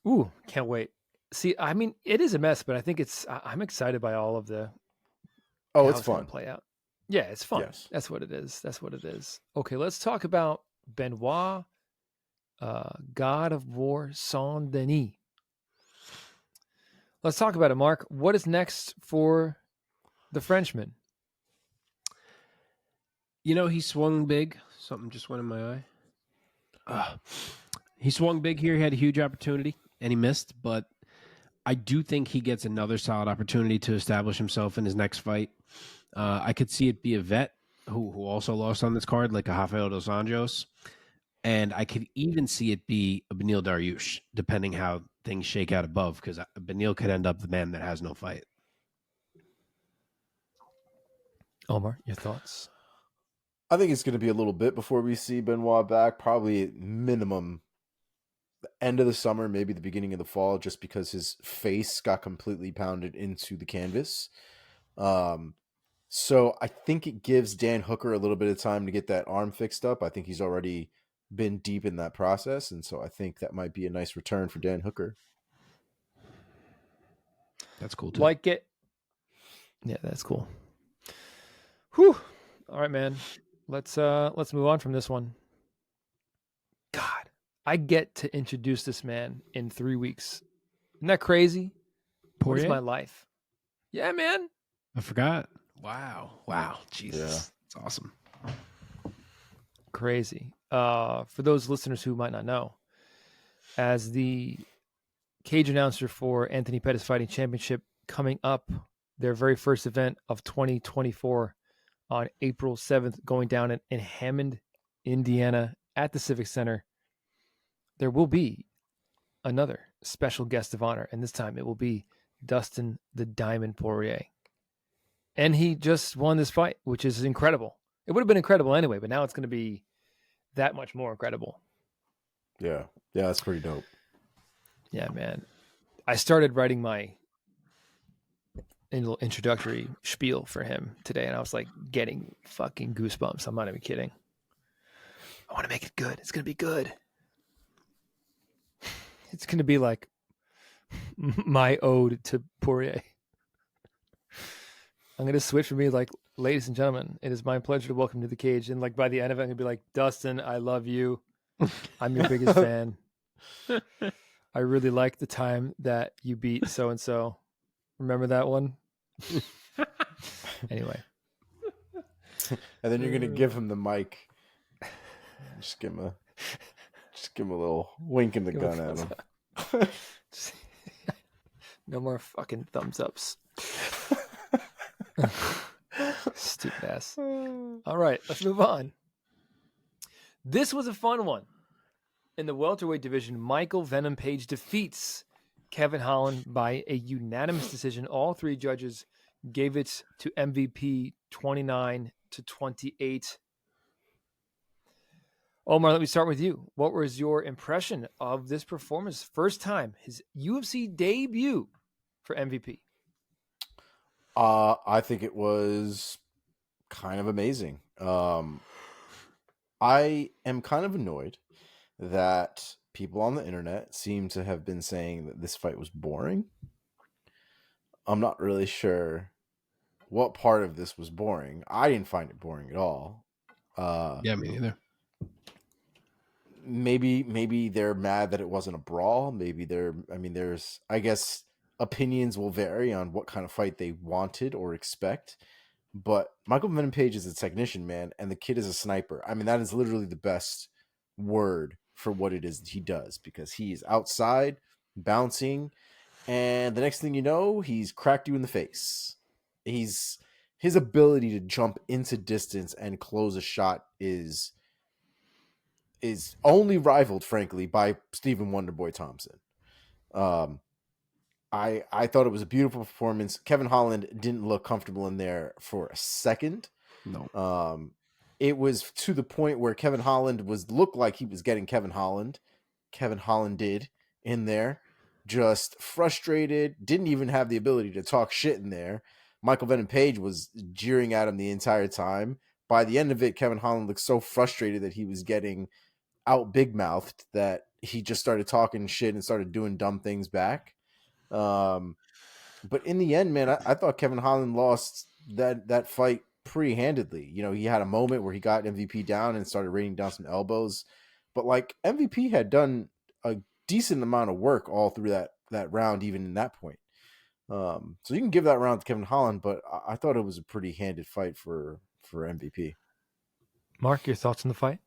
Ooh, can't wait. See, I mean, it is a mess, but I think I'm excited by all of the. Oh, it's fun. Play out. Yeah, it's fun. Yes. That's what it is. Okay, let's talk about Benoit, God of War, Saint-Denis. Let's talk about it, Mark. What is next for the Frenchman? You know, he swung big. Something just went in my eye. He swung big here. He had a huge opportunity, and he missed. But I do think he gets another solid opportunity to establish himself in his next fight. I could see it be a vet who also lost on this card, like a Rafael dos Anjos. And I could even see it be a Beneil Dariush, depending how things shake out above, because Beneil could end up the man that has no fight. Omar, your thoughts? I think it's going to be a little bit before we see Benoit back, probably at minimum the end of the summer, maybe the beginning of the fall, just because his face got completely pounded into the canvas. So I think it gives Dan Hooker a little bit of time to get that arm fixed up. I think he's already been deep in that process, and so I think that might be a nice return for Dan Hooker. That's cool too. Like it. Yeah, that's cool. Whew. All right, man. Let's move on from this one. God, I get to introduce this man in 3 weeks. Isn't that crazy? Poirier? What is my life? Yeah, man. I forgot. Wow. Jesus. Yeah. That's awesome. Crazy. For those listeners who might not know, as the cage announcer for Anthony Pettis Fighting Championship coming up, their very first event of 2024 on April 7th, going down in Hammond, Indiana at the Civic Center, there will be another special guest of honor, and this time it will be Dustin the Diamond Poirier. And he just won this fight, which is incredible. It would have been incredible anyway, but now it's going to be that much more incredible. Yeah, that's pretty dope. Yeah, man. I started writing my little introductory spiel for him today, and I was like getting fucking goosebumps. I'm not even kidding. I want to make it good. It's going to be good. It's going to be like my ode to Poirier. I'm going to switch from me like, ladies and gentlemen, it is my pleasure to welcome to the cage. And like by the end of it, I'm going to be like, Dustin, I love you. I'm your biggest fan. I really like the time that you beat so and so. Remember that one? Anyway. And then you're gonna give him the mic. Just give him a little wink in the gun at him. No more fucking thumbs ups. Stupid ass. All right, let's move on. This was a fun one. In the welterweight division, Michael Venom Page defeats Kevin Holland by a unanimous decision. All three judges gave it to MVP 29-28. Omar, let me start with you. What was your impression of this performance? First time, his UFC debut for MVP. I think it was kind of amazing. I am kind of annoyed that people on the internet seem to have been saying that this fight was boring. I'm not really sure what part of this was boring. I didn't find it boring at all. Yeah, me neither. Maybe they're mad that it wasn't a brawl. There's, I guess, opinions will vary on what kind of fight they wanted or expect. But Michael Venom Page is a technician, man, and the kid is a sniper. I mean, that is literally the best word for what it is that he does, because he is outside bouncing, and the next thing you know, he's cracked you in the face. His ability to jump into distance and close a shot is only rivaled, frankly, by Stephen Wonderboy Thompson. I thought it was a beautiful performance. Kevin Holland didn't look comfortable in there for a second. No. It was to the point where Kevin Holland looked like he was getting Kevin Holland. Kevin Holland did in there, just frustrated, didn't even have the ability to talk shit in there. Michael Venom Page was jeering at him the entire time. By the end of it, Kevin Holland looked so frustrated that he was getting out big mouthed that he just started talking shit and started doing dumb things back. But in the end, man, I thought Kevin Holland lost that fight pretty handedly. You know, he had a moment where he got MVP down and started raining down some elbows, but like MVP had done a decent amount of work all through that round, even in that point. So you can give that round to Kevin Holland, but I thought it was a pretty handed fight for MVP. Mark, your thoughts on the fight?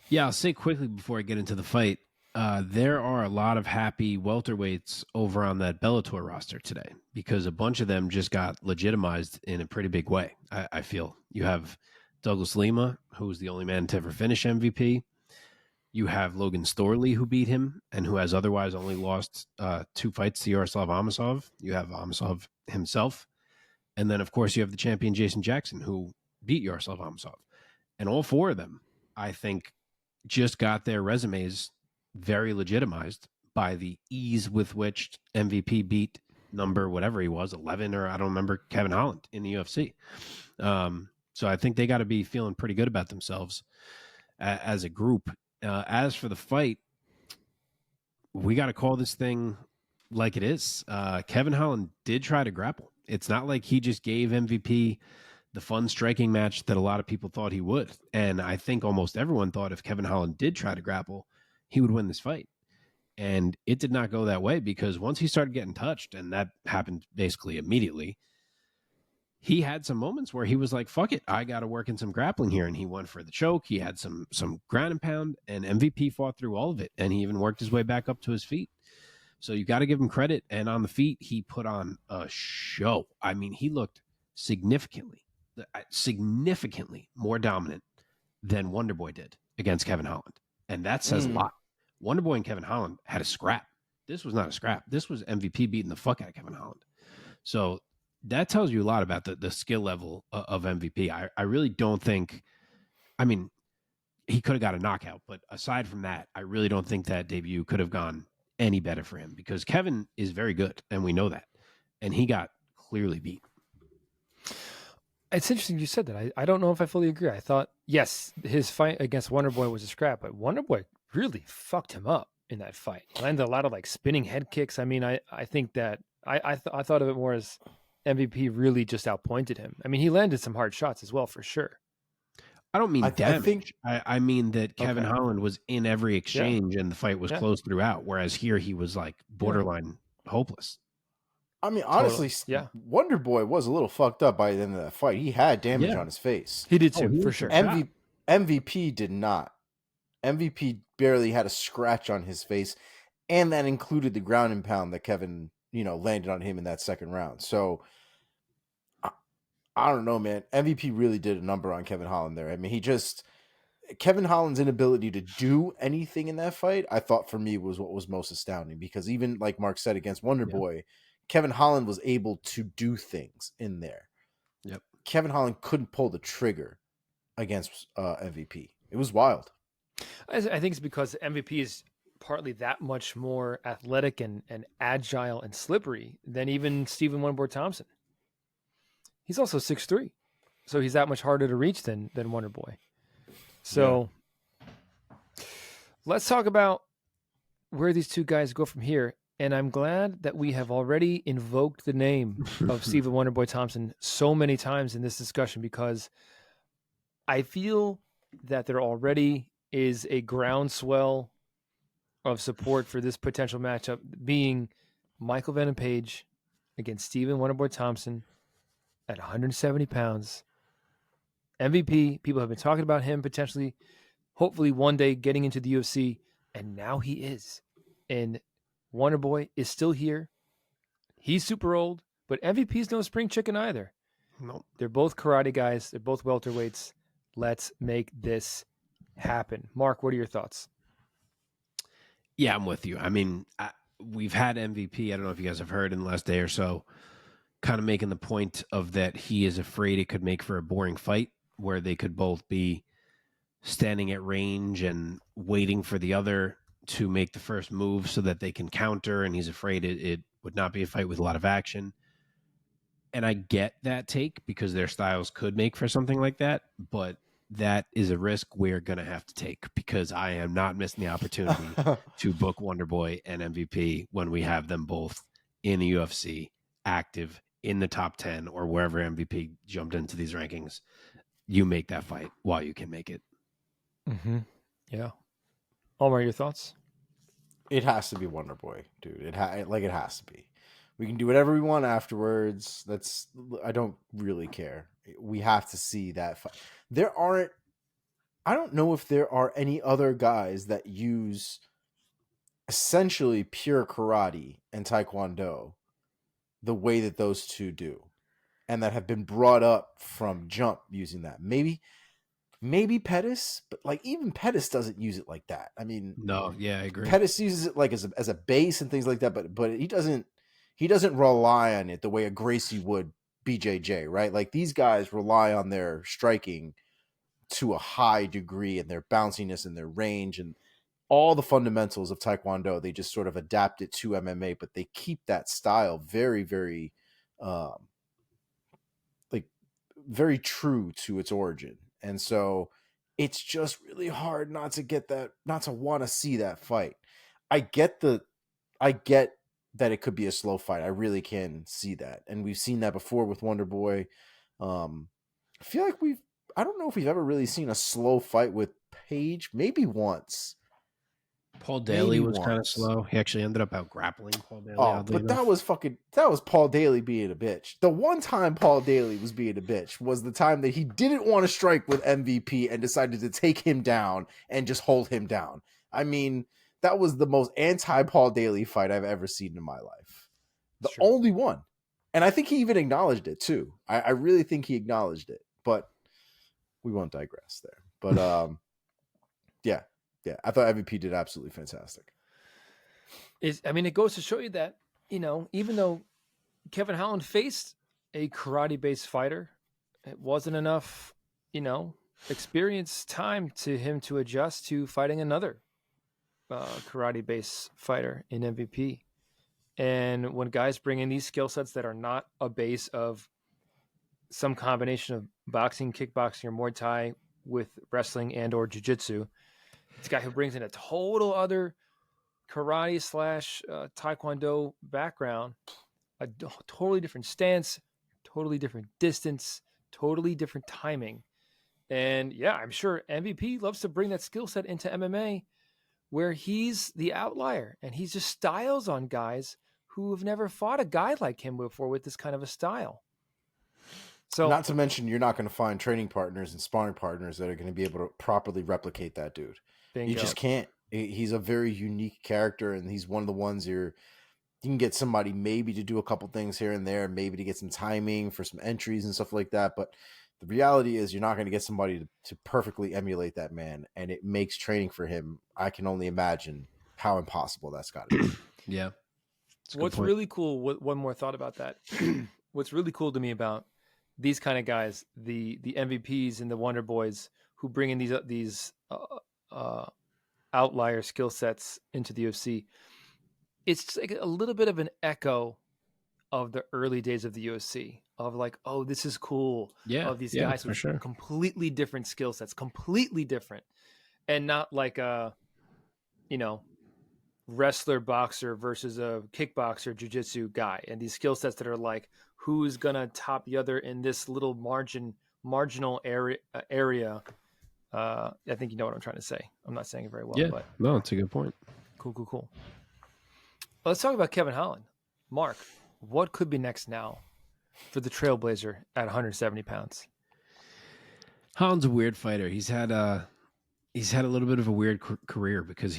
Yeah, I'll say quickly before I get into the fight. There are a lot of happy welterweights over on that Bellator roster today, because a bunch of them just got legitimized in a pretty big way. I feel you have Douglas Lima, who's the only man to ever finish MVP. You have Logan Storley, who beat him and who has otherwise only lost 2 fights to Yaroslav Amosov. You have Amosov himself. And then, of course, you have the champion Jason Jackson, who beat Yaroslav Amosov. And all 4 of them, I think, just got their resumes very legitimized by the ease with which MVP beat number whatever he was, 11, or I don't remember, Kevin Holland in the UFC. So I think they got to be feeling pretty good about themselves as a group. As for the fight, we got to call this thing like it is. Kevin Holland did try to grapple. It's not like he just gave MVP the fun striking match that a lot of people thought he would. And I think almost everyone thought if Kevin Holland did try to grapple, he would win this fight. And it did not go that way, because once he started getting touched, and that happened basically immediately, he had some moments where he was like, fuck it, I got to work in some grappling here. And he went for the choke. He had some ground and pound, and MVP fought through all of it. And he even worked his way back up to his feet. So you got to give him credit. And on the feet, he put on a show. I mean, he looked significantly more dominant than Wonderboy did against Kevin Holland. And that says a lot. Wonderboy and Kevin Holland had a scrap. This was not a scrap. This was MVP beating the fuck out of Kevin Holland. So that tells you a lot about the skill level of MVP. I really don't think, I mean, he could have got a knockout, but aside from that, I really don't think that debut could have gone any better for him, because Kevin is very good, and we know that. And he got clearly beat. It's interesting you said that. I don't know if I fully agree. I thought, yes, his fight against Wonderboy was a scrap, but Wonderboy really fucked him up in that fight. He landed a lot of like spinning head kicks. I mean, I think that I thought of it more as MVP really just outpointed him. I mean, he landed some hard shots as well, for sure. I don't mean I damage. think I mean that Kevin Okay. Holland was in every exchange and the fight was Yeah. close throughout, whereas here he was like borderline hopeless. I mean, Totally. honestly, Yeah. Wonder Boy was a little fucked up by the end of that fight. He had damage Yeah. on his face. He did Oh, too, he for was sure. shot. MVP did not. MVP barely had a scratch on his face, and that included the ground and pound that Kevin, landed on him in that second round. So I don't know, man. MVP really did a number on Kevin Holland there. I mean, Kevin Holland's inability to do anything in that fight, I thought for me was what was most astounding, because even like Mark said against Wonder Yep. Boy, Kevin Holland was able to do things in there. Yep. Kevin Holland couldn't pull the trigger against MVP. It was wild. I think it's because MVP is partly that much more athletic and agile and slippery than even Stephen Wonderboy Thompson. He's also 6'3", so he's that much harder to reach than Wonderboy. So let's talk about where these two guys go from here. And I'm glad that we have already invoked the name of Stephen Wonderboy Thompson so many times in this discussion, because I feel that there already is a groundswell of support for this potential matchup, being Michael Venom Page against Stephen Wonderboy Thompson at 170 pounds. MVP, people have been talking about him potentially, hopefully one day getting into the UFC, and now he is. And Wonderboy is still here. He's super old, but MVP's no spring chicken either. Nope. They're both karate guys. They're both welterweights. Let's make this happen. Mark, what are your thoughts? Yeah, I'm with you. I mean, we've had MVP. I don't know if you guys have heard in the last day or so, kind of making the point of that he is afraid it could make for a boring fight where they could both be standing at range and waiting for the other to make the first move so that they can counter. And he's afraid it would not be a fight with a lot of action. And I get that take because their styles could make for something like that, but that is a risk we're going to have to take, because I am not missing the opportunity to book Wonderboy and MVP when we have them both in the UFC, active in the top 10 or wherever MVP jumped into these rankings. You make that fight while you can make it. Mm-hmm. Yeah. Omar, your thoughts? It has to be Wonderboy, dude. It has to be. We can do whatever we want afterwards. I don't really care. We have to see that fight. I don't know if there are any other guys that use essentially pure karate and taekwondo the way that those two do, and that have been brought up from jump using that. Maybe Pettis, but like even Pettis doesn't use it like that. I mean, No, yeah, I agree. Pettis uses it like as a base and things like that, but he doesn't rely on it the way a Gracie would BJJ, right? Like these guys rely on their striking to a high degree and their bounciness and their range and all the fundamentals of Taekwondo. They just sort of adapt it to MMA, but they keep that style very, very, very true to its origin. And so it's just really hard not to want to see that fight. I get that it could be a slow fight. I really can see that. And we've seen that before with Wonderboy. I feel like I don't know if we've ever really seen a slow fight with Page. Maybe once. Paul Daly Maybe was kind of once. slow. He actually ended up out grappling Paul Daly. Oh, but that was Paul Daly being a bitch. The one time Paul Daly was being a bitch was the time that he didn't want to strike with MVP and decided to take him down and just hold him down. I mean, that was the most anti-Paul Daly fight I've ever seen in my life. The only one. And I think he even acknowledged it too. I really think he acknowledged it, but we won't digress there. But yeah, I thought MVP did absolutely fantastic. It goes to show you that, even though Kevin Holland faced a karate-based fighter, it wasn't enough, experience time to him to adjust to fighting another karate-based fighter in MVP. And when guys bring in these skill sets that are not a base of some combination of boxing, kickboxing, or Muay Thai with wrestling and or jiu-jitsu, this guy who brings in a total other karate / taekwondo background, a totally different stance, totally different distance, totally different timing. And yeah, I'm sure MVP loves to bring that skill set into MMA where he's the outlier and he just styles on guys who have never fought a guy like him before with this kind of a style. So, not to mention, you're not going to find training partners and sparring partners that are going to be able to properly replicate that dude. bingo. You just can't. He's a very unique character, and he's one of the ones you can get somebody maybe to do a couple things here and there, maybe to get some timing for some entries and stuff like that. But the reality is you're not going to get somebody to perfectly emulate that man, and it makes training for him, I can only imagine how impossible that's got to be. Yeah. What's really cool, one more thought about that. What's really cool to me about these kind of guys, the MVPs and the Wonder Boys who bring in these outlier skill sets into the UFC, it's like a little bit of an echo of the early days of the UFC, of like, oh, this is cool. Yeah, of these guys with completely different skill sets, completely different, and not like a, wrestler boxer versus a kickboxer jiu-jitsu guy, and these skill sets that are like, who's gonna top the other in this little marginal area. I think you know what I'm trying to say. I'm not saying it very well, but no, it's a good point. Cool. Let's talk about Kevin Holland. Mark, what could be next now for the Trailblazer at 170 pounds? Holland's a weird fighter. He's had a little bit of a weird career because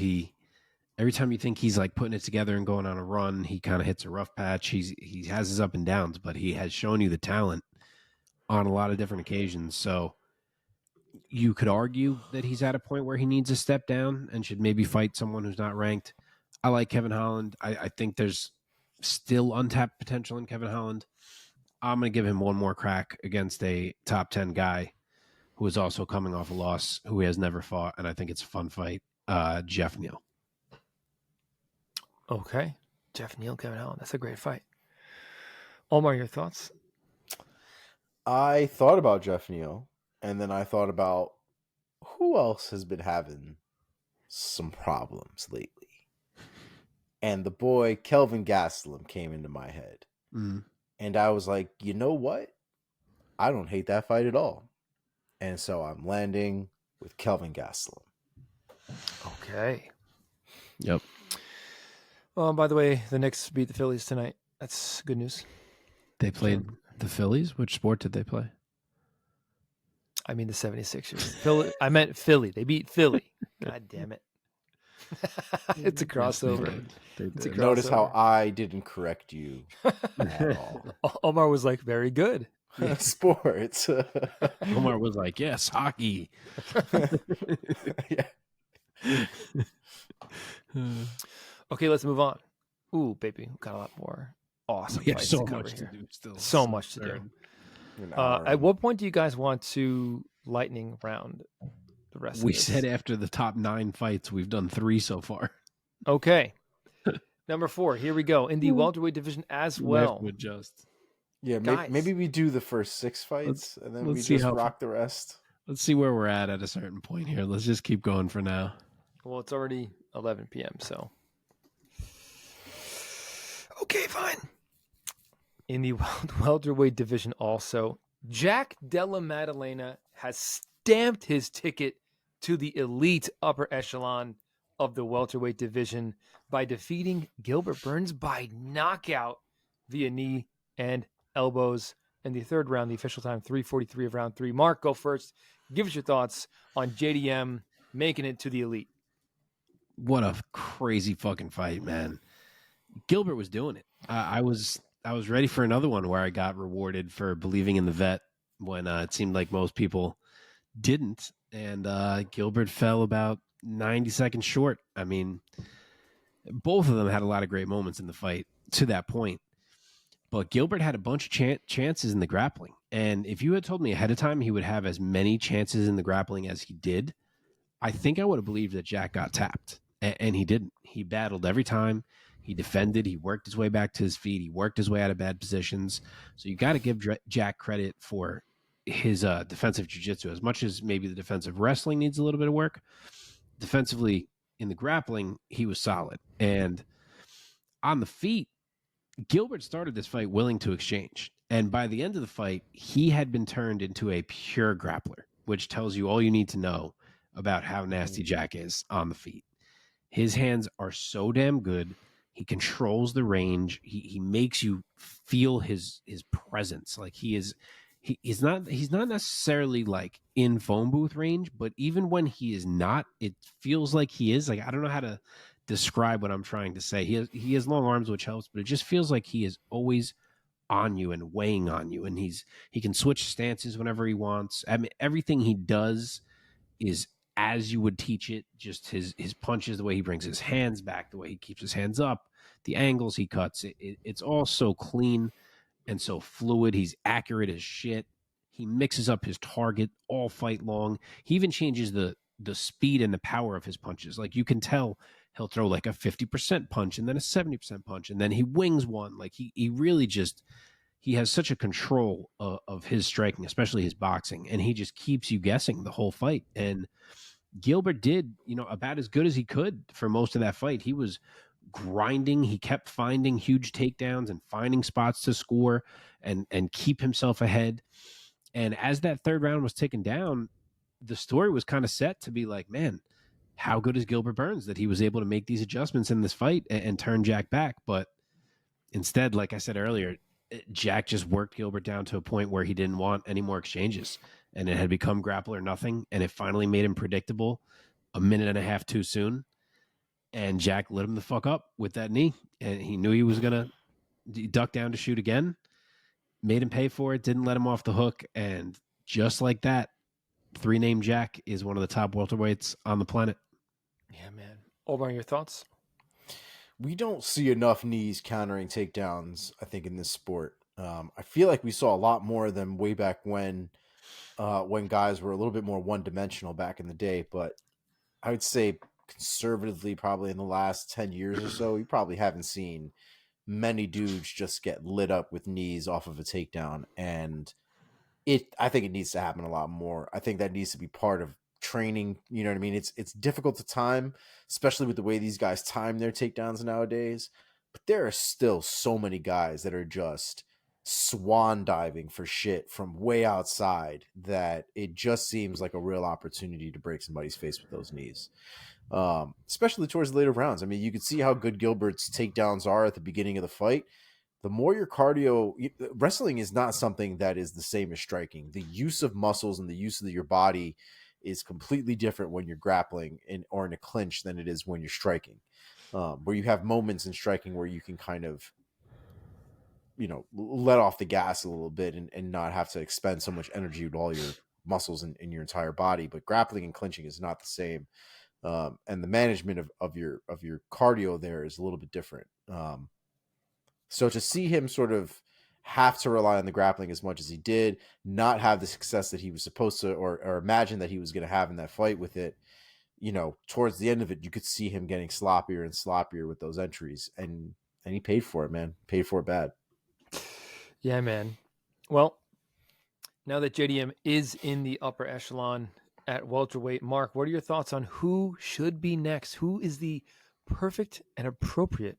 every time you think he's like putting it together and going on a run, he kind of hits a rough patch. He has his up and downs, but he has shown you the talent on a lot of different occasions. So you could argue that he's at a point where he needs a step down and should maybe fight someone who's not ranked. I like Kevin Holland. I think there's still untapped potential in Kevin Holland. I'm going to give him one more crack against a top 10 guy who is also coming off a loss, who he has never fought, and I think it's a fun fight, Jeff Neal. Okay. Jeff Neal, Kevin Holland. That's a great fight. Omar, your thoughts? I thought about Jeff Neal, and then I thought about who else has been having some problems lately. And the boy, Kelvin Gastelum, came into my head. Mm. And I was like, you know what? I don't hate that fight at all. And so I'm landing with Kelvin Gastelum. Okay. Yep. By the way, the Knicks beat the Phillies tonight. That's good news. They played the Phillies? Which sport did they play? I mean the 76ers. I meant Philly. They beat Philly. God damn it. It's a crossover. It's a crossover. Notice how I didn't correct you at all. Omar was like, very good. Sports. Omar was like, yes, hockey. Yeah. Okay, let's move on. Ooh, baby, we've got a lot more awesome fights so to cover much here. to do still. So much to do. At what point do you guys want to lightning round the rest of We this? said after the top 9 fights, we've done 3 so far. Okay. Number 4, here we go. In the welterweight division as well. Yeah, maybe we do the first 6 fights and then we just rock the rest. Let's see where we're at a certain point here. Let's just keep going for now. Well, it's already 11 p.m., so. Okay, fine. In the welterweight division also, Jack Della Maddalena has stamped his ticket to the elite upper echelon of the welterweight division by defeating Gilbert Burns by knockout via knee and elbows in the 3rd round, the official time 3:43 of round 3. Mark, go first. Give us your thoughts on JDM making it to the elite. What a crazy fucking fight, man. Gilbert was doing it. I was ready for another one where I got rewarded for believing in the vet when it seemed like most people didn't. And Gilbert fell about 90 seconds short. I mean, both of them had a lot of great moments in the fight to that point. But Gilbert had a bunch of chances in the grappling. And if you had told me ahead of time he would have as many chances in the grappling as he did, I think I would have believed that Jack got tapped. And he didn't. He battled every time. He defended. He worked his way back to his feet. He worked his way out of bad positions. So you got to give Jack credit for his defensive jiu-jitsu. As much as maybe the defensive wrestling needs a little bit of work, defensively in the grappling, he was solid. And on the feet, Gilbert started this fight willing to exchange. And by the end of the fight, he had been turned into a pure grappler. which tells you all you need to know about how nasty Jack is on the feet. His hands are so damn good. He controls the range. He makes you feel his presence. Like he's not necessarily like in phone booth range, but even when he is not, it feels like he is. Like I don't know how to describe what I'm trying to say. He has long arms, which helps, but it just feels like he is always on you and weighing on you, and he can switch stances whenever he wants. I mean, everything he does is as you would teach it. Just his punches, the way he brings his hands back, the way he keeps his hands up, the angles he cuts, it's all so clean and so fluid. He's accurate as shit. He mixes up his target all fight long. He even changes the speed and the power of his punches. Like you can tell he'll throw like a 50% punch and then a 70% punch, and then he wings one. Like he really just, he has such a control of his striking, especially his boxing, and he just keeps you guessing the whole fight. And Gilbert did, about as good as he could for most of that fight. He was grinding. He kept finding huge takedowns and finding spots to score and keep himself ahead. And as that third round was ticking down, the story was kind of set to be like, man, how good is Gilbert Burns that he was able to make these adjustments in this fight and turn Jack back? But instead, like I said earlier, Jack just worked Gilbert down to a point where he didn't want any more exchanges, and it had become grapple or nothing, and it finally made him predictable a minute and a half too soon. And Jack lit him the fuck up with that knee, and he knew he was going to duck down to shoot again, made him pay for it, didn't let him off the hook, and just like that, three-name Jack is one of the top welterweights on the planet. Yeah, man. Omar, your thoughts? We don't see enough knees countering takedowns, I think, in this sport. I feel like we saw a lot more of them way back when guys were a little bit more one-dimensional back in the day. But I would say conservatively, probably in the last 10 years or so, you probably haven't seen many dudes just get lit up with knees off of a takedown. And I think it needs to happen a lot more. I think that needs to be part of training. You know what I mean? It's difficult to time, especially with the way these guys time their takedowns nowadays. But there are still so many guys that are just swan diving for shit from way outside that it just seems like a real opportunity to break somebody's face with those knees. Especially towards the later rounds. I mean, you could see how good Gilbert's takedowns are at the beginning of the fight. The more your cardio, wrestling is not something that is the same as striking. The use of muscles and the use of your body is completely different when you're grappling or in a clinch than it is when you're striking. Where you have moments in striking where you can kind of, let off the gas a little bit and not have to expend so much energy with all your muscles in your entire body. But grappling and clinching is not the same. And the management of your cardio there is a little bit different. So to see him sort of have to rely on the grappling as much as he did, not have the success that he was supposed to, or imagine that he was going to have in that fight with it, towards the end of it, you could see him getting sloppier and sloppier with those entries, and he paid for it, man. Paid for it bad. Yeah, man. Well, now that JDM is in the upper echelon at welterweight, Mark, what are your thoughts on who should be next? Who is the perfect and appropriate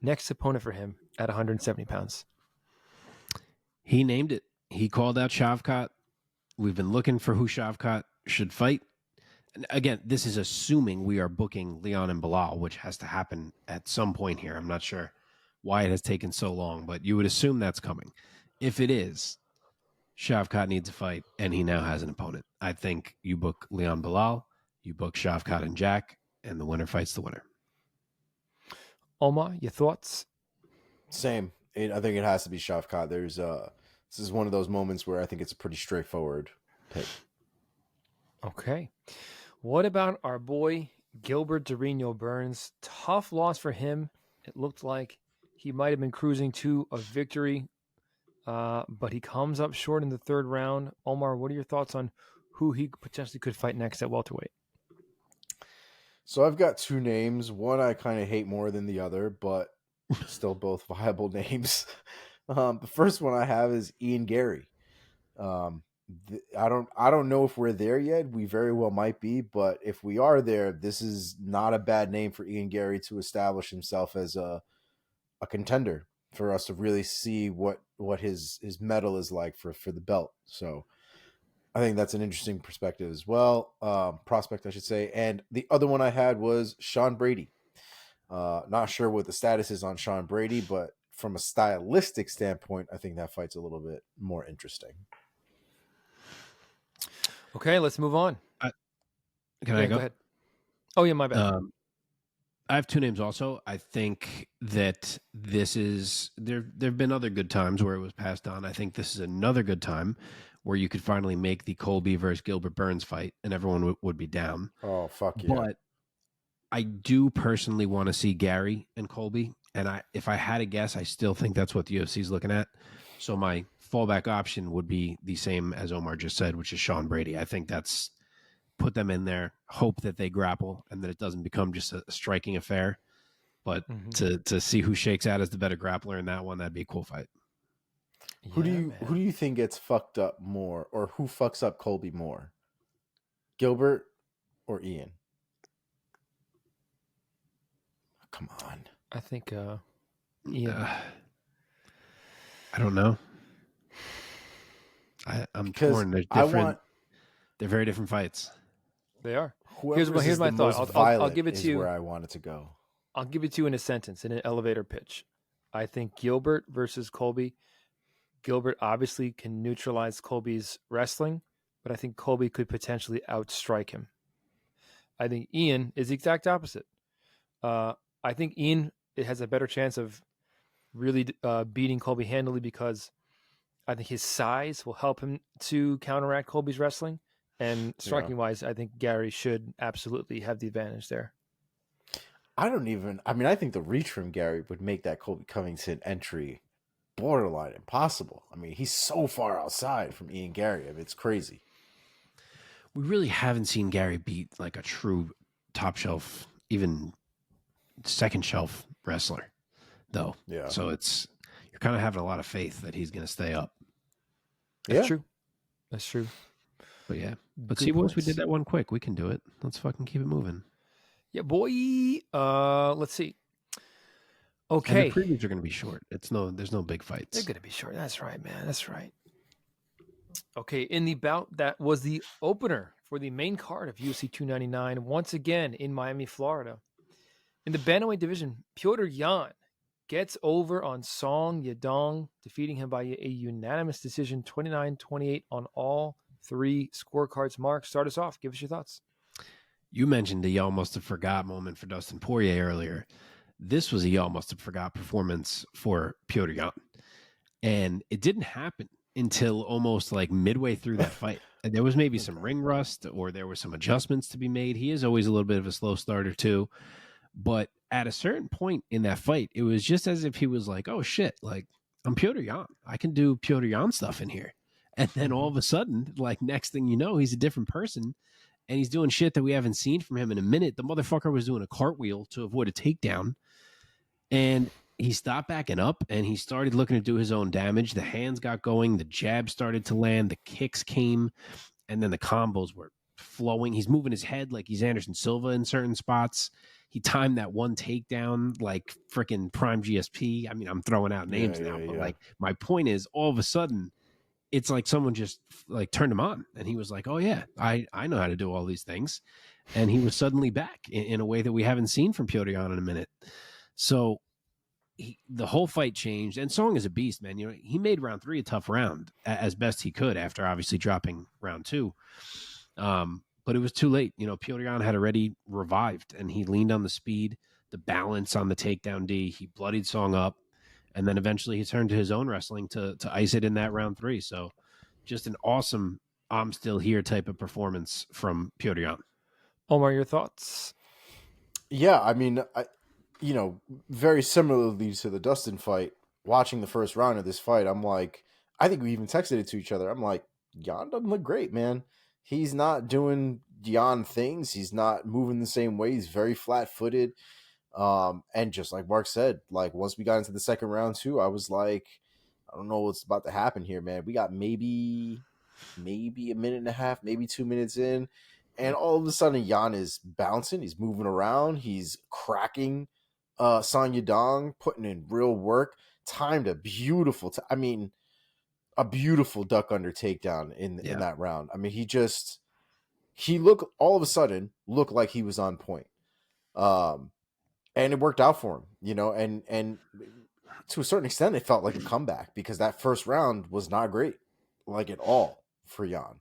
next opponent for him at 170 pounds? He named it. He called out Shavkat. We've been looking for who Shavkat should fight. And again, this is assuming we are booking Leon and Bilal, which has to happen at some point here. I'm not sure why it has taken so long, but you would assume that's coming. If it is, Shavkat needs a fight, and he now has an opponent. I think you book Leon Bilal, you book Shavkat and Jack, and the winner fights the winner. Omar, your thoughts? Same. I think it has to be Shavkat. This is one of those moments where I think it's a pretty straightforward pick. Okay. What about our boy Gilbert Durinho Burns? Tough loss for him. It looked like he might have been cruising to a victory, but he comes up short in the third round. Omar, what are your thoughts on who he potentially could fight next at welterweight? So I've got two names. One I kind of hate more than the other, but still both viable names. The first one I have is Ian Gary. I don't know if we're there yet. We very well might be, but if we are there, this is not a bad name for Ian Gary to establish himself as a contender, for us to really see what his mettle is like for the belt. So I think that's an interesting perspective as well. Prospect, I should say. And the other one I had was Sean Brady. Not sure what the status is on Sean Brady, but from a stylistic standpoint, I think that fight's a little bit more interesting. Okay, let's move on. Can I go? Go ahead. Oh, yeah, my bad. I have two names also. I think that this is there have been other good times where it was passed on. I think this is another good time where you could finally make the Colby versus Gilbert Burns fight and everyone would be down. Oh, fuck yeah. But I do personally want to see Gary and Colby. And if I had to guess, I still think that's what the UFC is looking at. So my fallback option would be the same as Omar just said, which is Sean Brady. I think that's put them in there, hope that they grapple and that it doesn't become just a striking affair. But to see who shakes out as the better grappler in that one, that'd be a cool fight. Who do you think gets fucked up more, or who fucks up Colby more? Gilbert or Ian? Come on. I think Ian. I don't know. I'm torn. They're different. They're very different fights. They are. Whoever Here's my thought. I'll give it to you. Where I want it to go. I'll give it to you in a sentence, in an elevator pitch. I think Gilbert versus Colby. Gilbert obviously can neutralize Colby's wrestling, but I think Colby could potentially outstrike him. I think Ian is the exact opposite. I think Ian has a better chance of really beating Colby handily because I think his size will help him to counteract Colby's wrestling. And striking-wise, I think Gary should absolutely have the advantage there. I think the reach from Gary would make that Colby Covington entry borderline impossible. I mean, he's so far outside from Ian Gary. I mean, it's crazy. We really haven't seen Gary beat like a true top shelf, even second shelf wrestler, though. Yeah. So you're kind of having a lot of faith that he's going to stay up. That's true. That's true. But yeah. But see, once we did that one quick, we can do it. Let's fucking keep it moving. Yeah, boy. Let's see. Okay. And the previews are going to be short. There's no big fights. They're going to be short. That's right, man. That's right. Okay, in the bout that was the opener for the main card of UFC 299, once again in Miami, Florida. In the bantamweight division, Petr Yan gets over on Song Yadong, defeating him by a unanimous decision, 29-28 on all three scorecards. Mark, start us off. Give us your thoughts. You mentioned the y'all must have forgot moment for Dustin Poirier earlier. This was a y'all must have forgot performance for Petr Yan. And it didn't happen until almost like midway through that fight. And there was maybe some ring rust or there were some adjustments to be made. He is always a little bit of a slow starter too. But at a certain point in that fight, it was just as if he was like, oh shit, like I'm Petr Yan. I can do Petr Yan stuff in here. And then all of a sudden, like next thing you know, he's a different person and he's doing shit that we haven't seen from him in a minute. The motherfucker was doing a cartwheel to avoid a takedown and he stopped backing up and he started looking to do his own damage. The hands got going. The jab started to land. The kicks came and then the combos were flowing. He's moving his head like he's Anderson Silva in certain spots. He timed that one takedown like freaking prime GSP. I mean, I'm throwing out names now, but like my point is all of a sudden it's like someone just like turned him on and he was like, oh yeah, I know how to do all these things. And he was suddenly back in a way that we haven't seen from Petr Yan in a minute. So the whole fight changed and Song is a beast, man. You know, he made round 3 a tough round as best he could after obviously dropping round 2. But it was too late. You know, Petr Yan had already revived and he leaned on the speed, the balance on the takedown D. He bloodied Song up. And then eventually he turned to his own wrestling to ice it in that round 3. So just an awesome I'm still here type of performance from Petr Yan. Omar, your thoughts? Yeah, I mean, very similarly to the Dustin fight, watching the first round of this fight, I'm like, I think we even texted it to each other. I'm like, Yan doesn't look great, man. He's not doing Yan things. He's not moving the same way. He's very flat-footed. And just like Mark said, like once we got into the second round too, I was like, I don't know what's about to happen here, man. We got maybe a minute and a half, maybe 2 minutes in, and all of a sudden Yan is bouncing, he's moving around, he's cracking Song Yadong, putting in real work, timed a beautiful I mean, a beautiful duck under takedown in that round. I mean, he looked all of a sudden looked like he was on point. And it worked out for him, you know, and to a certain extent, it felt like a comeback because that first round was not great, like at all for Jan.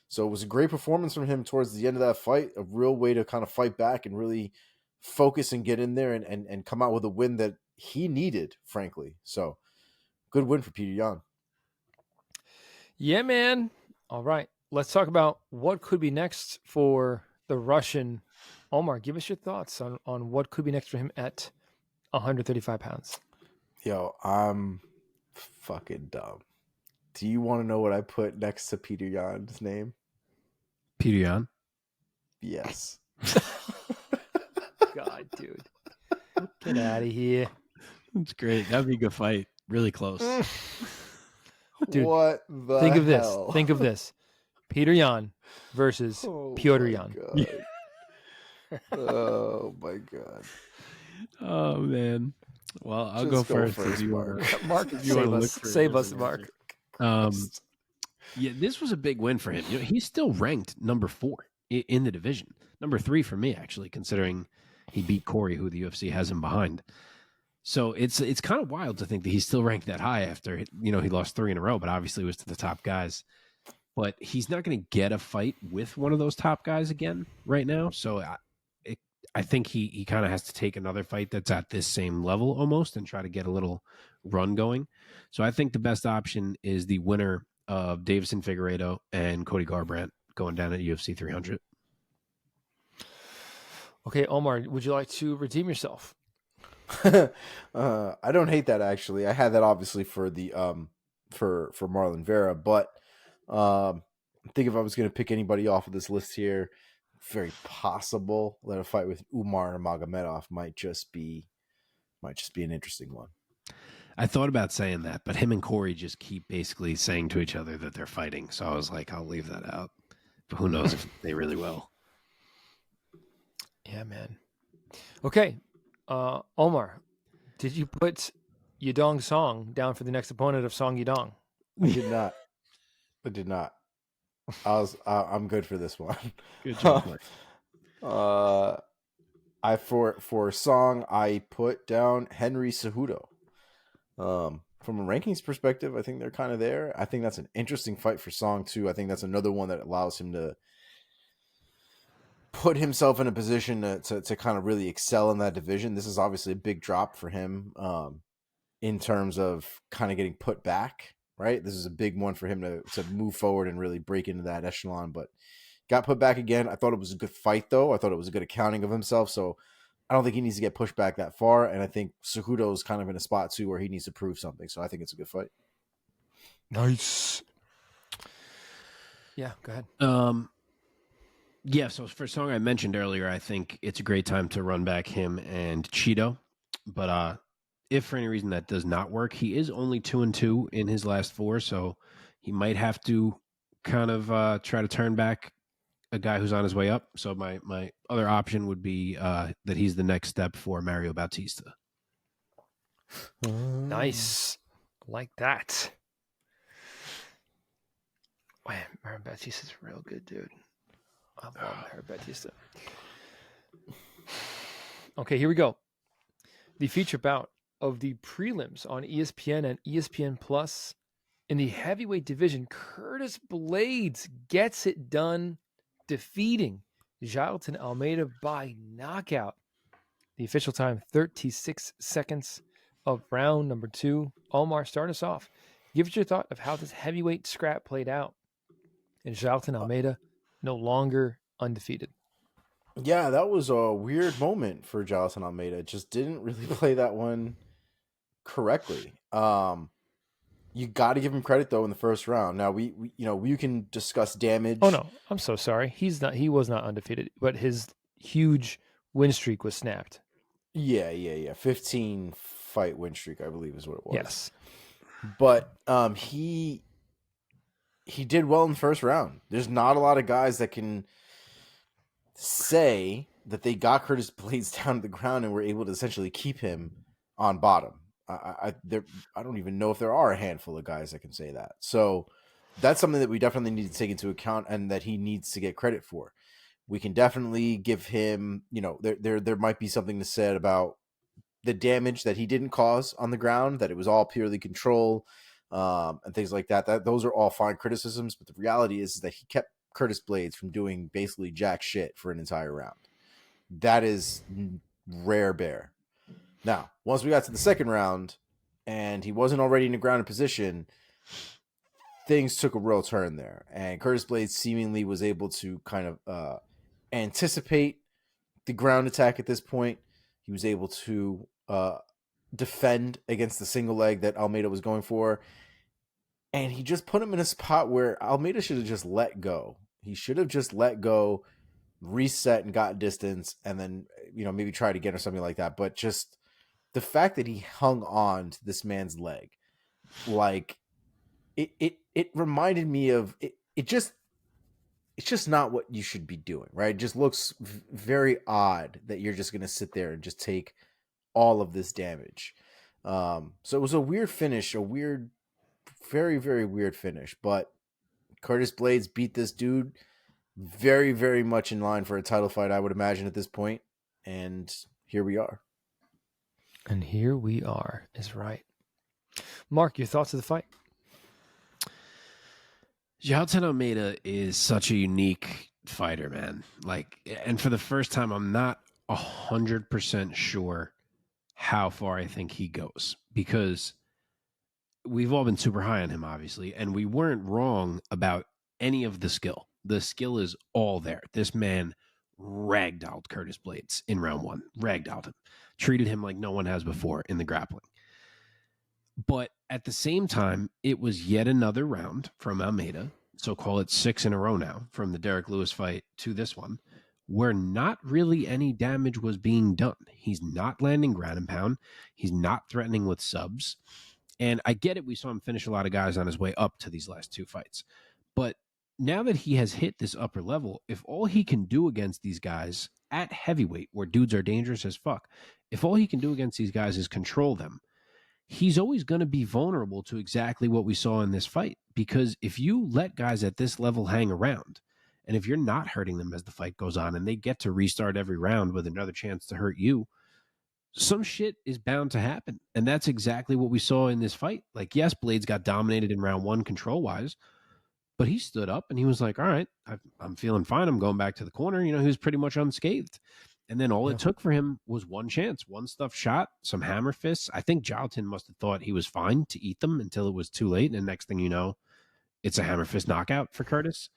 So it was a great performance from him towards the end of that fight, a real way to kind of fight back and really focus and get in there and come out with a win that he needed, frankly. So good win for Petr Yan. Yeah, man. All right. Let's talk about what could be next for the Russian. Omar, give us your thoughts on what could be next for him at 135 pounds. Yo, I'm fucking dumb. Do you want to know what I put next to Petr Yan's name? Petr Yan? Yes. God, dude. Get out of here. That's great. That'd be a good fight. Really close. Dude, what the think of hell? this. Think of this. Petr Yan versus Piotr Yan. Oh my God. Oh man. Well, I'll go first. Mark. Mark, save us, Mark. Yeah, this was a big win for him. You know, he's still ranked number 4 in the division. Number 3 for me, actually, considering he beat Corey, who the UFC has him behind. So it's kind of wild to think that he's still ranked that high after, you know, he lost 3 in a row, but obviously was to the top guys. But he's not going to get a fight with one of those top guys again right now. So I think he kind of has to take another fight that's at this same level almost and try to get a little run going. So I think the best option is the winner of Davison Figueiredo and Cody Garbrandt going down at UFC 300. Okay, Omar, would you like to redeem yourself? I don't hate that, actually. I had that obviously for the for Marlon Vera, but I think if I was going to pick anybody off of this list here, very possible that a fight with Umar Magomedov might just be an interesting one. I thought about saying that, but him and Corey just keep basically saying to each other that they're fighting. So I was like, I'll leave that out. But who knows if they really will. Yeah, man. Okay. Omar, did you put Yadong Song down for the next opponent of Song Yadong? I did not. I'm good for this one. Good job, Mark. For Song, I put down Henry Cejudo. From a rankings perspective, I think they're kind of there. I think that's an interesting fight for Song too. I think that's another one that allows him to put himself in a position to kind of really excel in that division. This is obviously a big drop for him in terms of kind of getting put back, right? This is a big one for him to move forward and really break into that echelon, but got put back again. I thought it was a good fight, though. I thought it was a good accounting of himself, so I don't think he needs to get pushed back that far, and I think Cejudo is kind of in a spot, too, where he needs to prove something, so I think it's a good fight. Nice. Yeah, go ahead. Yeah, so for Song I mentioned earlier, I think it's a great time to run back him and Chito. But if for any reason that does not work, he is only 2-2 in his last 4, so he might have to kind of try to turn back a guy who's on his way up. So my other option would be that he's the next step for Mario Bautista. Nice. Like that. Man, Mario Bautista's real good, dude. I love Mario Bautista. Okay, here we go. The feature bout of the prelims on ESPN and ESPN Plus in the heavyweight division. Curtis Blaydes gets it done, defeating Jailton Almeida by knockout. The official time, 36 seconds of round number 2. Omar, start us off. Give us your thought of how this heavyweight scrap played out. And Jailton Almeida no longer undefeated. Yeah, that was a weird moment for Jailton Almeida. Just didn't really play that one correctly. You got to give him credit though in the first round. Now we you can discuss damage. Oh no, I'm so sorry. He was not undefeated, but his huge win streak was snapped. Yeah. 15 fight win streak, I believe, is what it was. Yes, but he did well in the first round. There's not a lot of guys that can say that they got Curtis Blaydes down to the ground and were able to essentially keep him on bottom. I don't even know if there are a handful of guys that can say that. So that's something that we definitely need to take into account, and that he needs to get credit for. We can definitely give him, there might be something to said about the damage that he didn't cause on the ground, that it was all purely control, and things like that. Those are all fine criticisms, but the reality is that he kept Curtis Blaydes from doing basically jack shit for an entire round. That is rare bear. Now, once we got to the second round and he wasn't already in a grounded position, things took a real turn there. And Curtis Blaydes seemingly was able to kind of anticipate the ground attack at this point. He was able to defend against the single leg that Almeida was going for. And he just put him in a spot where Almeida should have just let go. He should have just let go, reset and got distance, and then, maybe try it again or something like that. But just the fact that he hung on to this man's leg, like it reminded me of it. It's just not what you should be doing, right? It just looks very odd that you're just going to sit there and just take all of this damage. So it was a weird finish, very, very weird finish. But Curtis Blaydes beat this dude very, very much in line for a title fight, I would imagine, at this point. And here we are. And here we are is right. Mark, your thoughts of the fight? Jailton Almeida is such a unique fighter, man. And for the first time, I'm not 100% sure how far I think he goes, because we've all been super high on him, obviously, and we weren't wrong about any of the skill. The skill is all there. This man ragdolled Curtis Blaydes in round one, ragdolled him, treated him like no one has before in the grappling. But at the same time, it was yet another round from Almeida, so call it 6 in a row now, from the Derek Lewis fight to this one, where not really any damage was being done. He's not landing ground and pound. He's not threatening with subs. And I get it, we saw him finish a lot of guys on his way up to these last two fights. But now that he has hit this upper level, if all he can do against these guys at heavyweight, where dudes are dangerous as fuck, if all he can do against these guys is control them, he's always going to be vulnerable to exactly what we saw in this fight. Because if you let guys at this level hang around, and if you're not hurting them as the fight goes on, and they get to restart every round with another chance to hurt you, some shit is bound to happen. And that's exactly what we saw in this fight. Like, yes, Blaydes got dominated in round one control-wise, but he stood up and he was like, all right, I'm feeling fine. I'm going back to the corner. He was pretty much unscathed. And then all it took for him was one chance, one stuff shot, some hammer fists. I think Jailton must have thought he was fine to eat them until it was too late. And next thing you know, it's a hammer fist knockout for Curtis.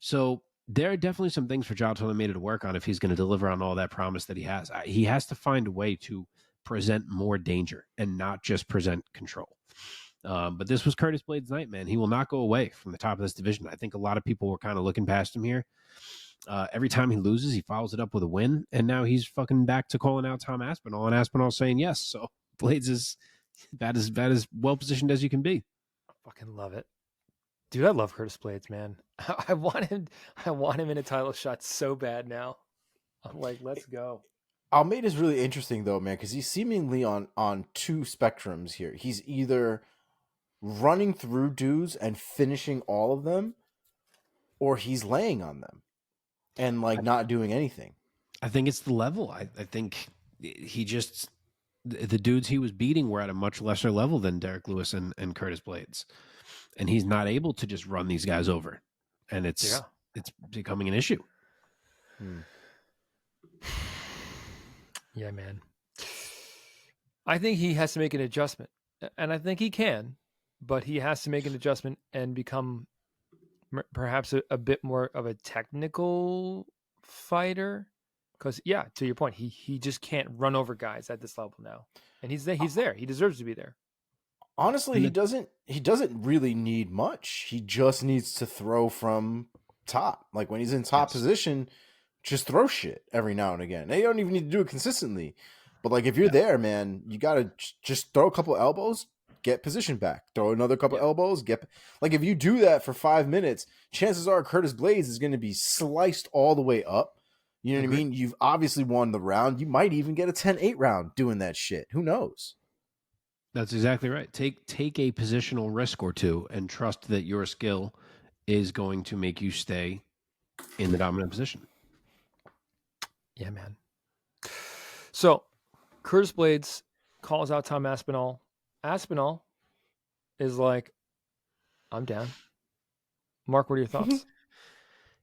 So there are definitely some things for Jailton Almeida to work on if he's going to deliver on all that promise that he has. He has to find a way to present more danger and not just present control. But this was Curtis Blaydes' night, man. He will not go away from the top of this division. I think a lot of people were kind of looking past him here. Every time he loses, he follows it up with a win, and now he's fucking back to calling out Tom Aspinall, and Aspinall saying yes. So Blaydes is that is well positioned as you can be. I fucking love it, dude. I love Curtis Blaydes, man. I want him in a title shot so bad now. I'm like, let's go. Almeida's really interesting though, man, because he's seemingly on two spectrums here. He's either running through dudes and finishing all of them, or he's laying on them and not doing anything. I think it's the level. I think he just, the dudes he was beating were at a much lesser level than Derek Lewis and Curtis Blaydes. And he's not able to just run these guys over. And it's becoming an issue. Yeah, man. I think he has to make an adjustment. And I think he can, but he has to make an adjustment and become perhaps a bit more of a technical fighter, because to your point, he just can't run over guys at this level now, and he's there. He deserves to be there. Honestly, he doesn't really need much. He just needs to throw from top. Like when he's in top position, just throw shit every now and again. They don't even need to do it consistently, but if you're there, man, you gotta just throw a couple elbows, get position back, throw another couple elbows, if you do that for 5 minutes, chances are Curtis Blaydes is going to be sliced all the way up. You know what I mean? You've obviously won the round. You might even get a 10-8 round doing that shit. Who knows? That's exactly right. Take a positional risk or two and trust that your skill is going to make you stay in the dominant position. Yeah, man. So, Curtis Blaydes calls out Tom Aspinall. Aspinall is like, I'm down. Mark, what are your thoughts?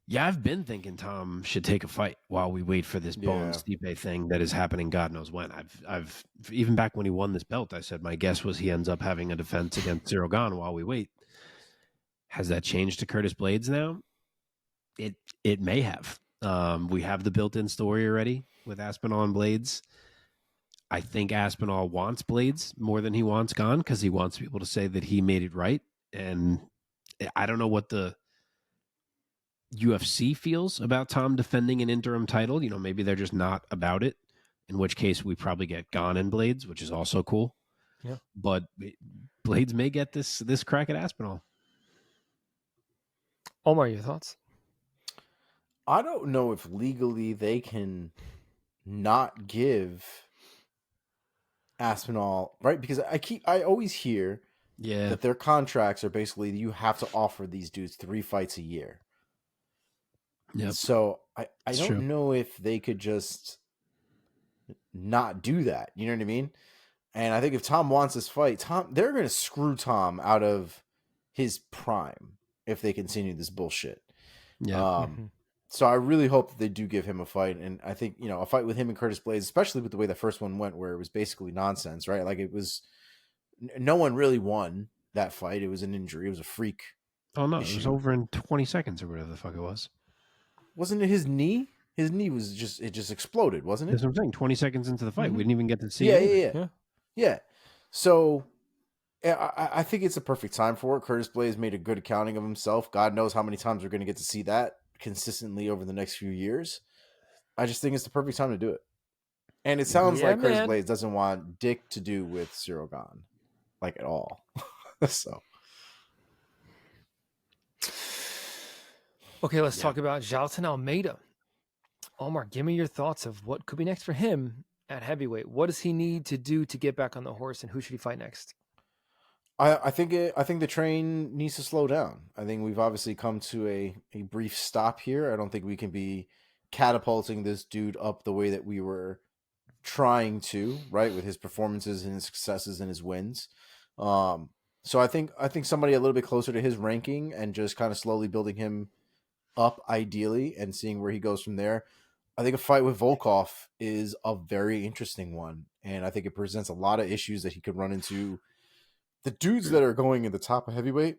Yeah, I've been thinking Tom should take a fight while we wait for this Bones Stipe thing that is happening God knows when. I've even back when he won this belt, I said my guess was he ends up having a defense against Cyril Gane while we wait. Has that changed to Curtis Blaydes now? It may have. We have the built-in story already with Aspinall and Blaydes. I think Aspinall wants Blaydes more than he wants Gane because he wants people to say that he made it right. And I don't know what the UFC feels about Tom defending an interim title. You know, maybe they're just not about it, in which case we probably get Gane and Blaydes, which is also cool. Yeah. But Blaydes may get this crack at Aspinall. Omar, your thoughts? I don't know if legally they can not give Aspinall, right? Because I always hear that their contracts are basically you have to offer these dudes 3 fights a year. Yep. So I don't know if they could just not do that. You know what I mean? And I think if Tom wants this fight, they're going to screw Tom out of his prime if they continue this bullshit. Yeah. So I really hope that they do give him a fight. And I think, you know, a fight with him and Curtis Blaydes, especially with the way the first one went, where it was basically nonsense, right? Like it was, no one really won that fight. It was an injury. It was a freak. Oh no, issue. It was over in 20 seconds or whatever the fuck it was. Wasn't it his knee? His knee was it just exploded, wasn't it? That's what I'm saying. 20 seconds into the fight. Mm-hmm. We didn't even get to see it. Yeah. So I think it's a perfect time for it. Curtis Blaydes made a good accounting of himself. God knows how many times we're going to get to see that currently over the next few years. I just think it's the perfect time to do it. And it sounds like Curtis Blaydes doesn't want dick to do with Cyril Gane, like at all. So. Okay, let's talk about Jailton Almeida. Omar, give me your thoughts of what could be next for him at heavyweight. What does he need to do to get back on the horse, and who should he fight next? I think the train needs to slow down. I think we've obviously come to a brief stop here. I don't think we can be catapulting this dude up the way that we were trying to, right, with his performances and his successes and his wins. So I think somebody a little bit closer to his ranking and just kind of slowly building him up ideally and seeing where he goes from there. I think a fight with Volkov is a very interesting one, and I think it presents a lot of issues that he could run into. The dudes that are going in the top of heavyweight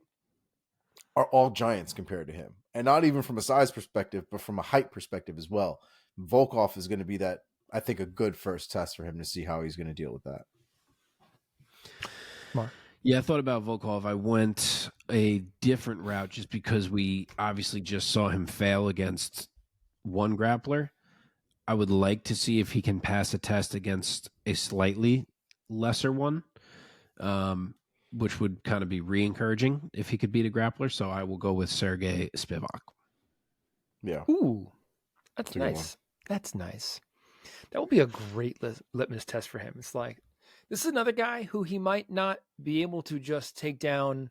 are all giants compared to him, and not even from a size perspective, but from a height perspective as well. Volkov is going to be that, I think, a good first test for him to see how he's going to deal with that. Mark. Yeah, I thought about Volkov. I went a different route just because we obviously just saw him fail against one grappler. I would like to see if he can pass a test against a slightly lesser one, which would kind of be re-encouraging if he could beat a grappler. So I will go with Sergey Spivak. Yeah. Ooh, that's nice. That's nice. That will be a great litmus test for him. It's like, this is another guy who he might not be able to just take down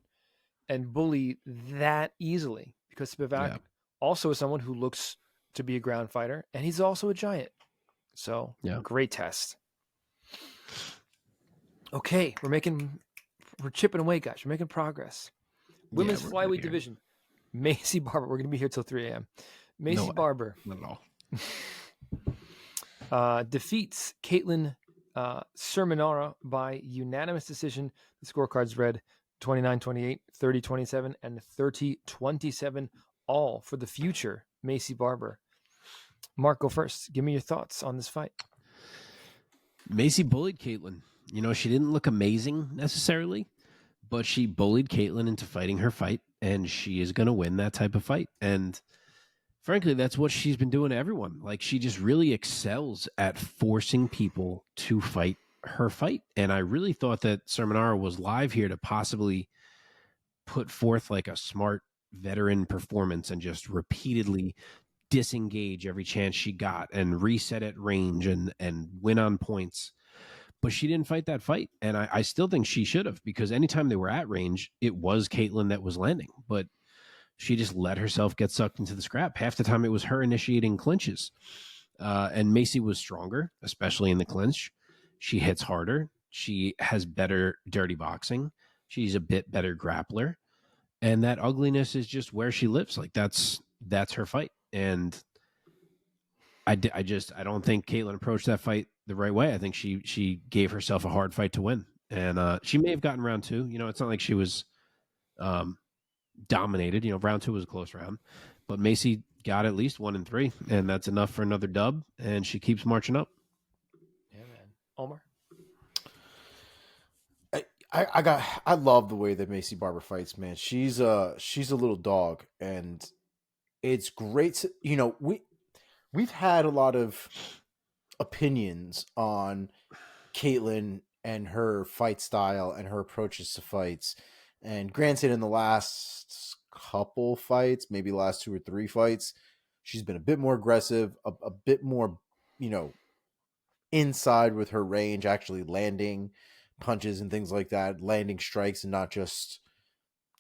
and bully that easily, because Spivak also is someone who looks to be a ground fighter, and he's also a giant. So, great test. Okay, we're chipping away, guys. We're making progress. Women's flyweight division. Maycee Barber. We're going to be here till 3 a.m. Maycee Barber. Not at all. Defeats Katlyn Cerminara by unanimous decision. The scorecards read 29-28, 30-27, and 30-27, all for the future Maycee Barber. Mark, go first. Give me your thoughts on this fight. Maycee bullied Katlyn. You know, she didn't look amazing necessarily, but she bullied Katlyn into fighting her fight, and she is going to win that type of fight. And frankly, that's what she's been doing to everyone. Like, she just really excels at forcing people to fight her fight. And I really thought that Cerminara was live here to possibly put forth like a smart veteran performance and just repeatedly disengage every chance she got and reset at range and win on points. but she didn't fight that fight. And I still think she should have, because anytime they were at range, it was Katlyn that was landing. But she just let herself get sucked into the scrap. Half the time it was her initiating clinches. And Maycee was stronger, especially in the clinch. She hits harder. She has better dirty boxing. She's a bit better grappler. And that ugliness is just where she lives. Like that's her fight. And I don't think Katlyn approached that fight the right way. I think she gave herself a hard fight to win. And she may have gotten round 2. You know, it's not like she was dominated. You know, round 2 was a close round. But Maycee got at least 1 and 3, and that's enough for another dub, and she keeps marching up. Yeah, man. Omar? I love the way that Maycee Barber fights, man. She's a little dog, and it's great to, you know, we've had a lot of opinions on Katlyn and her fight style and her approaches to fights. And granted, in the last couple fights, maybe last 2 or 3 fights, she's been a bit more aggressive, a bit more, you know, inside with her range, actually landing punches and things like that, landing strikes and not just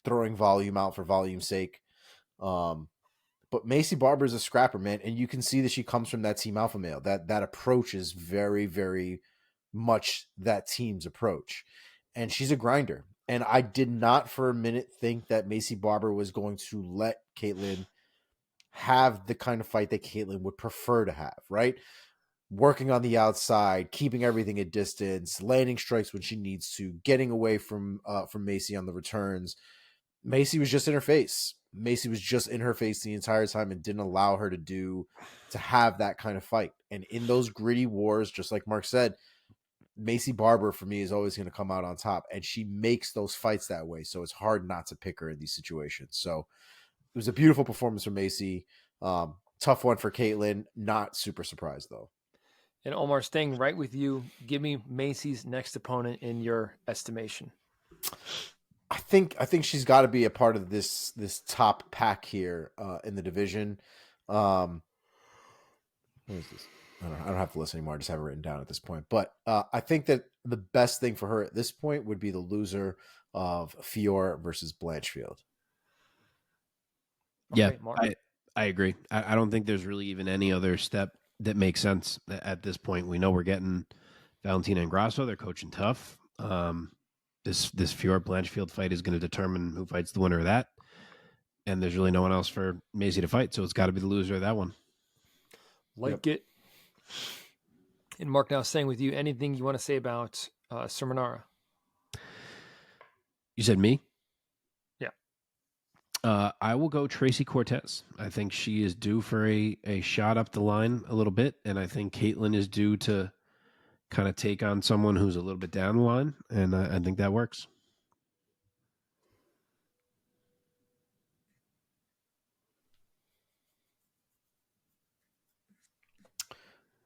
throwing volume out for volume's sake. But Maycee Barber is a scrapper, man, and you can see that she comes from that Team Alpha Male. That approach is very, very much that team's approach. And she's a grinder. And I did not for a minute think that Maycee Barber was going to let Katlyn have the kind of fight that Katlyn would prefer to have, right? Working on the outside, keeping everything at distance, landing strikes when she needs to, getting away from Maycee on the returns. Maycee was just in her face. Maycee was just in her face the entire time and didn't allow her to have that kind of fight. And in those gritty wars, just like Mark said, Maycee Barber for me is always going to come out on top, and she makes those fights that way. So it's hard not to pick her in these situations. So it was a beautiful performance from Maycee. Tough one for Katlyn. Not super surprised though. And Omar, staying right with you, give me Maycee's next opponent in your estimation. I think she's got to be a part of this top pack here in the division. What is this? I don't have to listen anymore. I just have it written down at this point. But I think that the best thing for her at this point would be the loser of Fior versus Blanchfield. Okay, yeah, I agree. I don't think there's really even any other step that makes sense at this point. We know we're getting Valentina and Grasso. They're coaching tough. This Fior Blanchfield fight is going to determine who fights the winner of that. And there's really no one else for Maycee to fight, so it's got to be the loser of that one. Like it. And Mark, now staying with you, anything you want to say about Cerminara? You said me? Yeah. I will go Tracy Cortez. I think she is due for a shot up the line a little bit, and I think Katlyn is due to kind of take on someone who's a little bit down the line, and I think that works.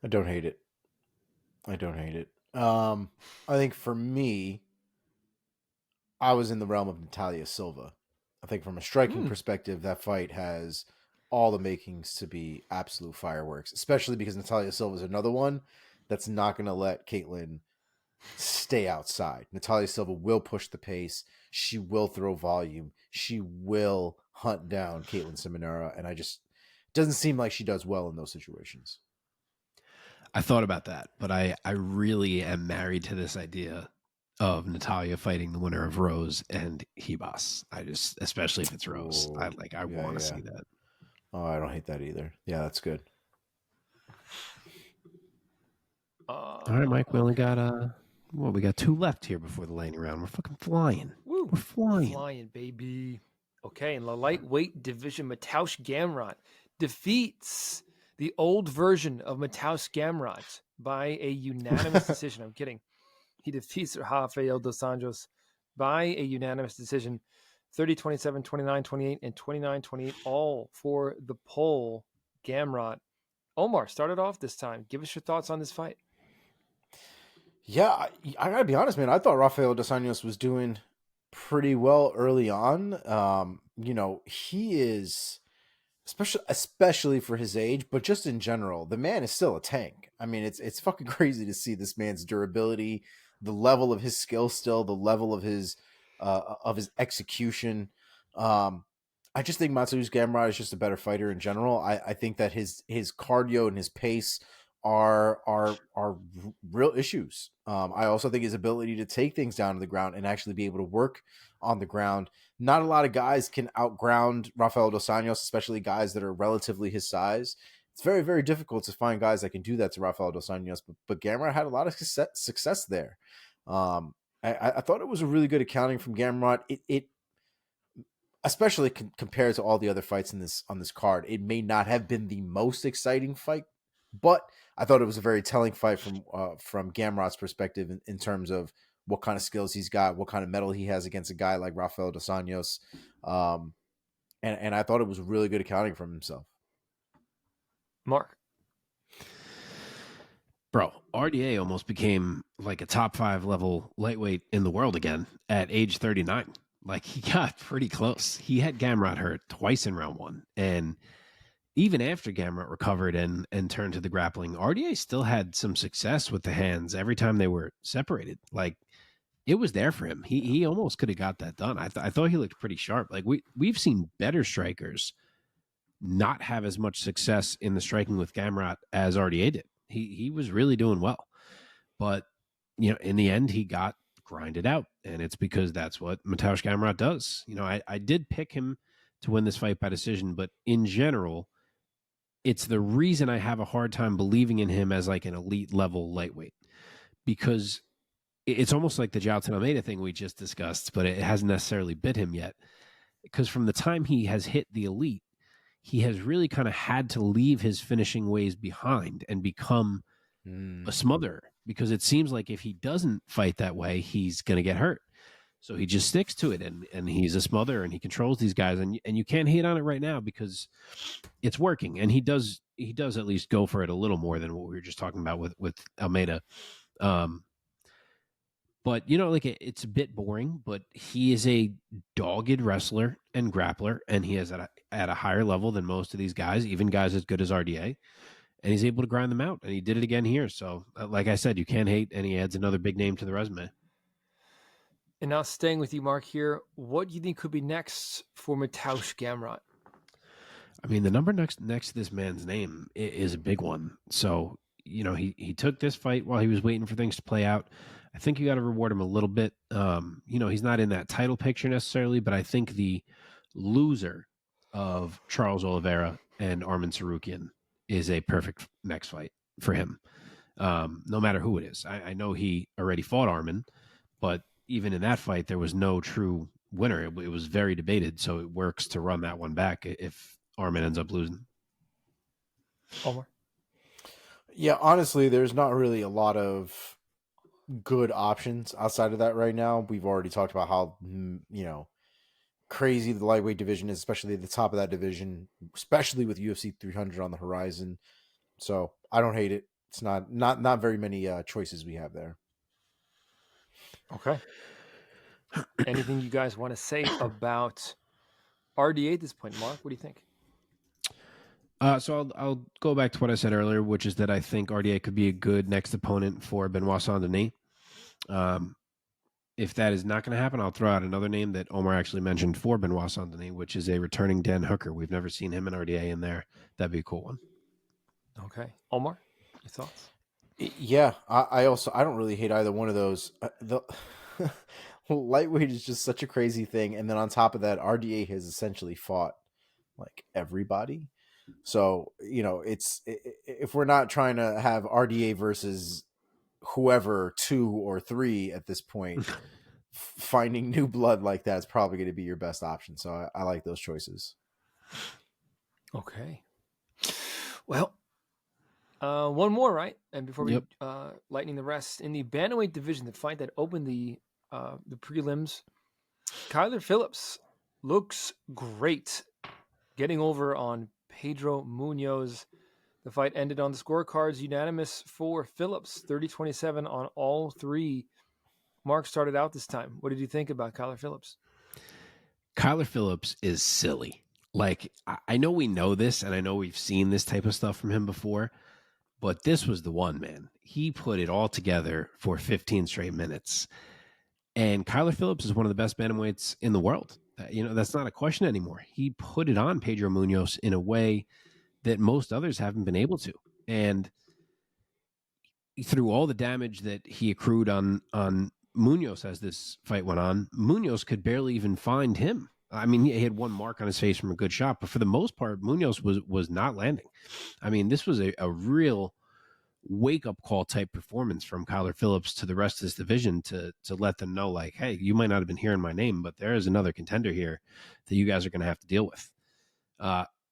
I don't hate it. I think for me, I was in the realm of Natalia Silva. I think from a striking perspective, that fight has all the makings to be absolute fireworks, especially because Natalia Silva is another one that's not going to let Katlyn stay outside. Natalia Silva will push the pace. She will throw volume. She will hunt down Katlyn Cerminara, and doesn't seem like she does well in those situations. I thought about that, but I really am married to this idea of Natalia fighting the winner of Rose and Hebas. Especially if it's Rose, I want to see that. Oh, I don't hate that either. Yeah, that's good. All right, Mike, we only got we got 2 left here before the lightning round. We're fucking flying. Woo. We're flying. Flying, baby. Okay, in the lightweight division, Mateusz Gamrot defeats the old version of Mateusz Gamrot by a unanimous decision. I'm kidding. He defeats Rafael dos Anjos by a unanimous decision, 30-27, 29-28, and 29-28, all for the poll. Gamrot. Omar, started off this time. Give us your thoughts on this fight. Yeah, I gotta be honest, man. I thought Rafael dos Anjos was doing pretty well early on. You know, he is especially for his age, but just in general, the man is still a tank. I mean, it's fucking crazy to see this man's durability, the level of his skill, still the level of his execution. I just think Mateusz Gamrot is just a better fighter in general. I think that his cardio and his pace are real issues. I also think his ability to take things down to the ground and actually be able to work on the ground. Not a lot of guys can outground Rafael dos Anjos, especially guys that are relatively his size. It's very, very difficult to find guys that can do that to Rafael dos Anjos, but Gamrot had a lot of success there. I thought it was a really good accounting from Gamrot. It especially compared to all the other fights on this card, it may not have been the most exciting fight, but I thought it was a very telling fight from Gamrot's perspective in terms of what kind of skills he's got, what kind of mettle he has against a guy like Rafael dos Anjos. And I thought it was really good accounting from himself. Mark. Bro, RDA almost became like a top 5 level lightweight in the world again at age 39. Like, he got pretty close. He had Gamrot hurt twice in round 1. And even after Gamrot recovered and turned to the grappling, RDA still had some success with the hands every time they were separated. Like, it was there for him. He almost could have got that done. I thought he looked pretty sharp. Like, we've seen better strikers not have as much success in the striking with Gamrot as RDA did. He was really doing well. But, in the end, he got grinded out. And it's because that's what Mateusz Gamrot does. I did pick him to win this fight by decision, but in general, it's the reason I have a hard time believing in him as like an elite level lightweight, because it's almost like the Jailton Almeida thing we just discussed, but it hasn't necessarily bit him yet. Because from the time he has hit the elite, he has really kind of had to leave his finishing ways behind and become a smotherer, because it seems like if he doesn't fight that way, he's going to get hurt. So he just sticks to it, and he's a smotherer, and he controls these guys, and you can't hate on it right now because it's working, and he does at least go for it a little more than what we were just talking about with Almeida. But it's a bit boring, but he is a dogged wrestler and grappler, and he is at a higher level than most of these guys, even guys as good as RDA. And he's able to grind them out, and he did it again here. So, like I said, you can't hate, and he adds another big name to the resume. And now staying with you, Mark, here, what do you think could be next for Mateusz Gamrot? I mean, the number next to this man's name is a big one. So, he took this fight while he was waiting for things to play out. I think you got to reward him a little bit. He's not in that title picture necessarily, but I think the loser of Charles Oliveira and Arman Tsarukyan is a perfect next fight for him. No matter who it is. I know he already fought Arman, but even in that fight, there was no true winner. It was very debated, so it works to run that one back if Arman ends up losing. Omar? Yeah, honestly, there's not really a lot of good options outside of that right now. We've already talked about how, crazy the lightweight division is, especially at the top of that division, especially with UFC 300 on the horizon. So I don't hate it. It's not very many choices we have there. Okay. Anything you guys want to say about RDA at this point, Mark? What do you think? So I'll go back to what I said earlier, which is that I think RDA could be a good next opponent for Benoit Saint-Denis. If that is not going to happen, I'll throw out another name that Omar actually mentioned for Benoit Saint-Denis, which is a returning Dan Hooker. We've never seen him in RDA in there. That'd be a cool one. Okay. Omar, your thoughts? Yeah, I don't really hate either one of those. The lightweight is just such a crazy thing, and then on top of that, RDA has essentially fought like everybody. So it's, if we're not trying to have RDA versus whoever 2 or 3 at this point, finding new blood like that is probably going to be your best option. So I like those choices. Okay. Well, one more, right? And before we lightning the rest, in the bantamweight division, the fight that opened the prelims, Kyler Phillips looks great, getting over on Pedro Munhoz. The fight ended on the scorecards, unanimous for Phillips, 30-27 on all 3. Mark started out this time. What did you think about Kyler Phillips? Kyler Phillips is silly. Like, I know we know this, and I know we've seen this type of stuff from him before, but this was the one, man. He put it all together for 15 straight minutes. And Kyler Phillips is one of the best bantamweights in the world. That's not a question anymore. He put it on Pedro Munhoz in a way that most others haven't been able to. And through all the damage that he accrued on Munhoz as this fight went on, Munhoz could barely even find him. I mean, he had one mark on his face from a good shot, but for the most part, Munhoz was not landing. I mean, this was a real wake-up call type performance from Kyler Phillips to the rest of this division to let them know, like, hey, you might not have been hearing my name, but there is another contender here that you guys are going to have to deal with.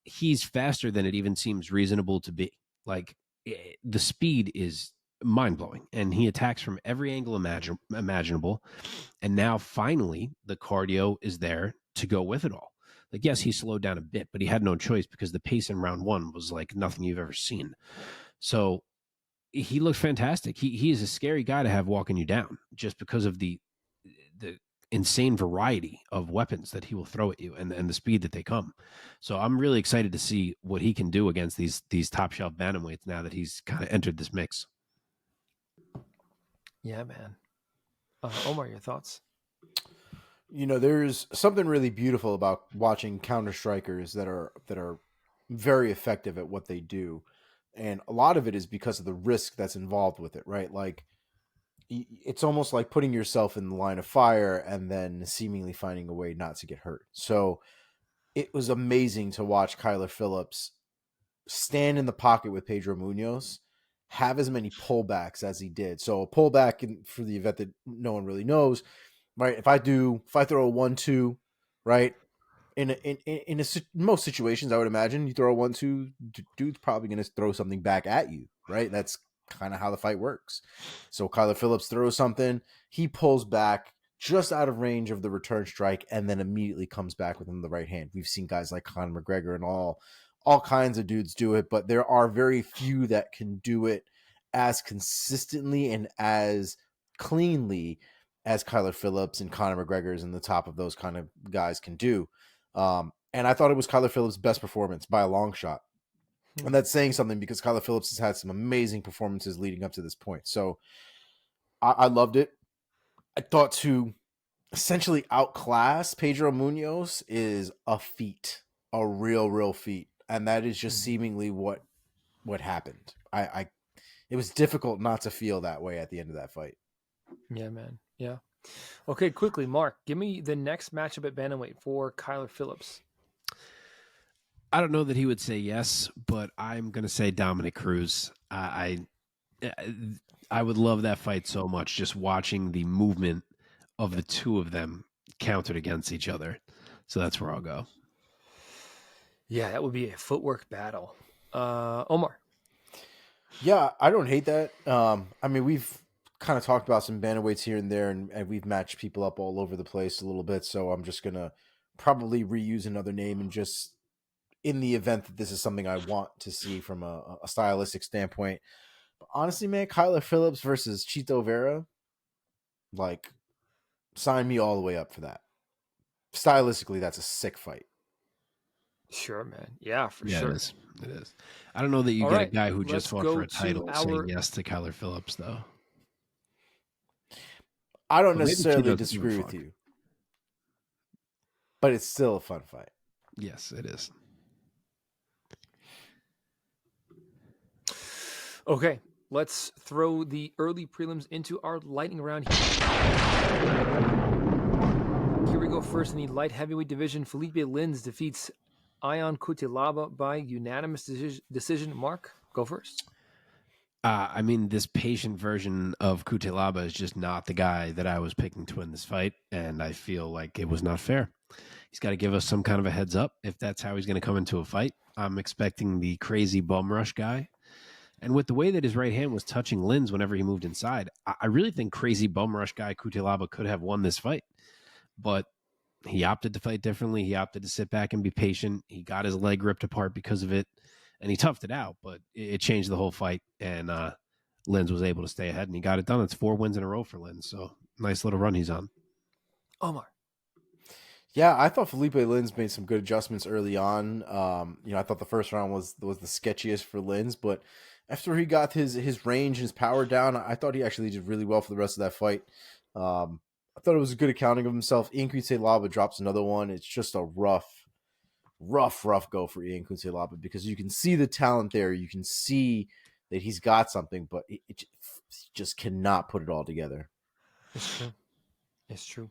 He's faster than it even seems reasonable to be. Like, the speed is mind-blowing, and he attacks from every angle imaginable. And now, finally, the cardio is there to go with it all. Like, yes, he slowed down a bit, but he had no choice because the pace in round one was like nothing you've ever seen. So he looked fantastic. He is a scary guy to have walking you down just because of the insane variety of weapons that he will throw at you and the speed that they come. So I'm really excited to see what he can do against these top shelf bantamweights now that he's kind of entered this mix. Yeah, man. Omar, your thoughts? There's something really beautiful about watching counter strikers that are very effective at what they do. And a lot of it is because of the risk that's involved with it, right? Like, it's almost like putting yourself in the line of fire and then seemingly finding a way not to get hurt. So it was amazing to watch Kyler Phillips stand in the pocket with Pedro Munhoz, have as many pullbacks as he did. So a pullback, for the event that no one really knows, right? If I throw a 1-2, right? In most situations, I would imagine you throw a 1-2, dude's probably going to throw something back at you, right? That's kind of how the fight works. So Kyler Phillips throws something, he pulls back just out of range of the return strike, and then immediately comes back with him the right hand. We've seen guys like Conor McGregor and all kinds of dudes do it, but there are very few that can do it as consistently and as cleanly as Kyler Phillips and Conor McGregor's and the top of those kind of guys can do. And I thought it was Kyler Phillips' best performance by a long shot. And that's saying something because Kyler Phillips has had some amazing performances leading up to this point. So I loved it. I thought to essentially outclass Pedro Munhoz is a feat, a real feat. And that is just seemingly what happened. It was difficult not to feel that way at the end of that fight. Yeah, man. Yeah. Okay, quickly, Mark, give me the next matchup at bantamweight for Kyler Phillips. I don't know that he would say yes, but I'm going to say Dominic Cruz. I would love that fight so much, just watching the movement of the two of them countered against each other. So that's where I'll go. Yeah, that would be a footwork battle. Omar. Yeah, I don't hate that. I mean, we've kind of talked about some bantamweights here and there, and we've matched people up all over the place a little bit. So I'm just going to probably reuse another name, and just in the event that this is something I want to see from a stylistic standpoint. But honestly, man, Kyler Phillips versus Chito Vera, like, sign me all the way up for that. Stylistically, that's a sick fight. Sure, man. Yeah, for sure. It is. I don't know that you All get right, a guy who just fought for a title saying our... yes to Kyler Phillips, though. I don't necessarily disagree with you, but it's still a fun fight. Yes, it is. Okay, let's throw the early prelims into our lightning round. Here we go. First in the light heavyweight division, Felipe Lins defeats Ion Cutelaba by unanimous decision. Mark, go first. I mean, this patient version of Cutelaba is just not the guy that I was picking to win this fight, and I feel like it was not fair. He's got to give us some kind of a heads up if that's how he's going to come into a fight. I'm expecting the crazy bum rush guy. And with the way that his right hand was touching Lins whenever he moved inside, I really think crazy bum rush guy Cutelaba could have won this fight. But he opted to fight differently. He opted to sit back and be patient. He got his leg ripped apart because of it, and he toughed it out, but it changed the whole fight, and Lins was able to stay ahead, and he got it done. It's 4 wins in a row for Lins, so nice little run he's on. Omar. Yeah, I thought Felipe Lins made some good adjustments early on. I thought the first round was the sketchiest for Lins, but after he got his range and his power down, I thought he actually did really well for the rest of that fight. I thought it was a good accounting of himself. Ian Laba drops another one. It's just a rough go for Ian Laba because you can see the talent there. You can see that he's got something, but he just cannot put it all together. It's true. It's true.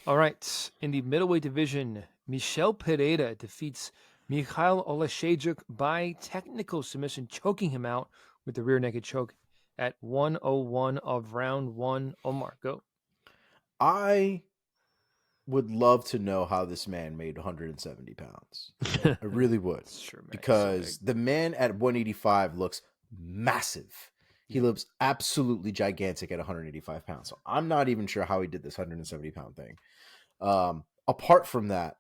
All right. In the middleweight division, Michel Pereira defeats Mikhail Oleszejczuk by technical submission, choking him out with the rear naked choke at 101 of round one. Omar, go. I would love to know how this man made 170 pounds. I really would. Sure, man. Because the man at 185 looks massive. He looks absolutely gigantic at 185 pounds. So I'm not even sure how he did this 170 pound thing. Apart from that,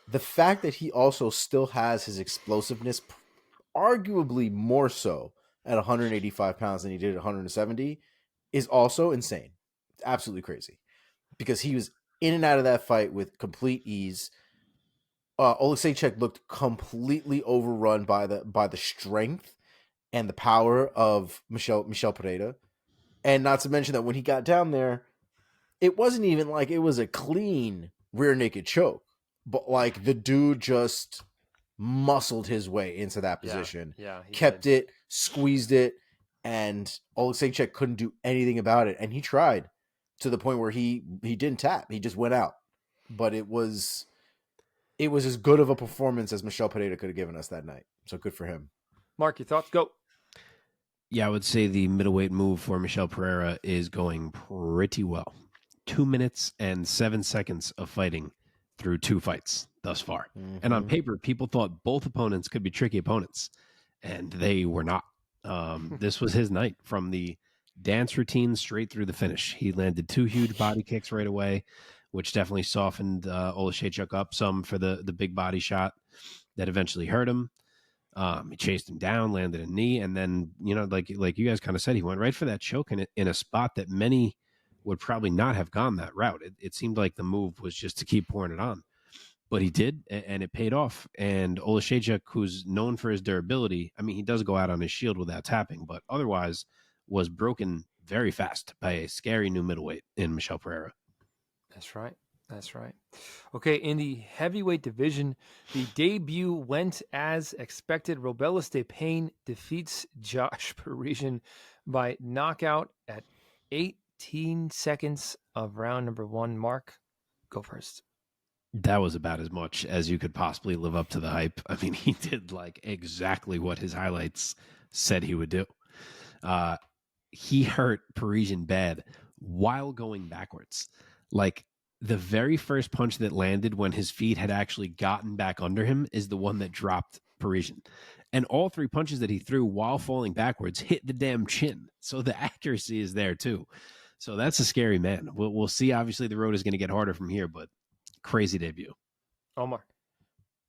the fact that he also still has his explosiveness, arguably more so at 185 pounds than he did at 170, is also insane. It's absolutely crazy. Because he was in and out of that fight with complete ease. Oleszejczuk looked completely overrun by the strength and the power of Michel Pereira. And not to mention that when he got down there, it wasn't even like it was a clean rear naked choke, but like the dude just muscled his way into that position. Yeah, kept it, squeezed it, and Oleszejczuk couldn't do anything about it. And he tried to the point where he didn't tap. He just went out. But it was as good of a performance as Michel Pereira could have given us that night. So good for him. Mark, your thoughts? Go. Yeah, I would say the middleweight move for Michel Pereira is going pretty well. 2 minutes and 7 seconds of fighting through 2 fights thus far. Mm-hmm. And on paper, people thought both opponents could be tricky opponents, and they were not. This was his night from the dance routine straight through the finish. He landed 2 huge body kicks right away, which definitely softened Oleszejczuk up some for the big body shot that eventually hurt him. He chased him down, landed a knee, and then, like you guys kind of said, he went right for that choke in a spot that many would probably not have gone that route. It seemed like the move was just to keep pouring it on. But he did, and it paid off. And Oleszejczuk, who's known for his durability, I mean, he does go out on his shield without tapping, but otherwise was broken very fast by a scary new middleweight in Michel Pereira. That's right. Okay, in the heavyweight division, the debut went as expected. Robelis de Pain defeats Josh Parisian by knockout at 18 seconds of round number 1. Mark, go first. That was about as much as you could possibly live up to the hype. I mean, he did like exactly what his highlights said he would do. He hurt Parisian bad while going backwards. Like, the very first punch that landed when his feet had actually gotten back under him is the one that dropped Parisian. And all 3 punches that he threw while falling backwards hit the damn chin. So the accuracy is there too. So that's a scary man. We'll see. Obviously, the road is going to get harder from here, but crazy debut. Omar,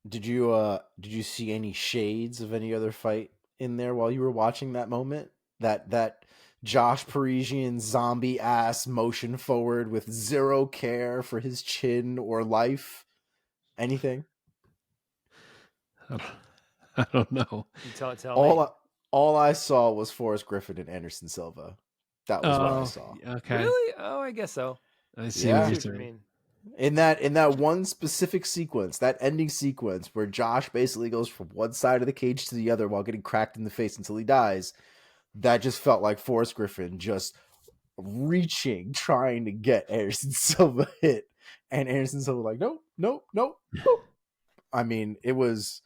did you see any shades of any other fight in there while you were watching that moment? That Josh Parisian zombie ass motion forward with zero care for his chin or life? Anything? I don't know. Tell me. All I saw was Forrest Griffin and Anderson Silva. That was what I saw. Okay. Really? Oh, I guess so. I see what you mean. In that one specific sequence, that ending sequence where Josh basically goes from one side of the cage to the other while getting cracked in the face until he dies, that just felt like Forrest Griffin just reaching, trying to get Anderson Silva hit. And Anderson Silva like, nope. I mean, it was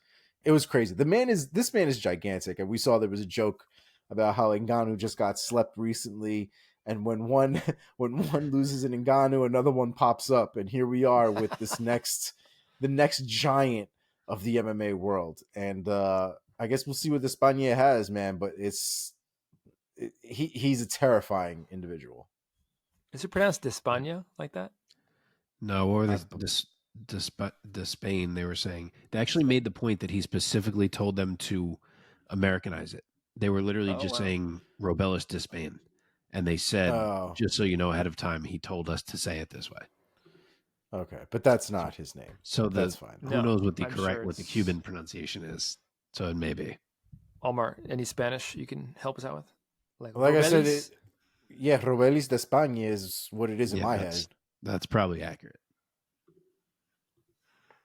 crazy. This man is gigantic. And we saw there was a joke about how Ngannou just got slept recently. And when one loses in Ngannou, another one pops up. And here we are with the next giant of the MMA world. And I guess we'll see what Espana has, man. But he's a terrifying individual. Is it pronounced Despania like that? No, or the Spain, they were saying. They actually made the point that he specifically told them to Americanize it. They were literally saying Robelis de Spain. And they said, just so you know ahead of time, he told us to say it this way. Okay, but that's not his name. So That's fine. Who No, knows what the I'm correct sure what the it's- Cuban pronunciation is? So it may be. Omar, any Spanish you can help us out with? Like I said, Robelis? Robelis de España is what it is in my head. That's probably accurate.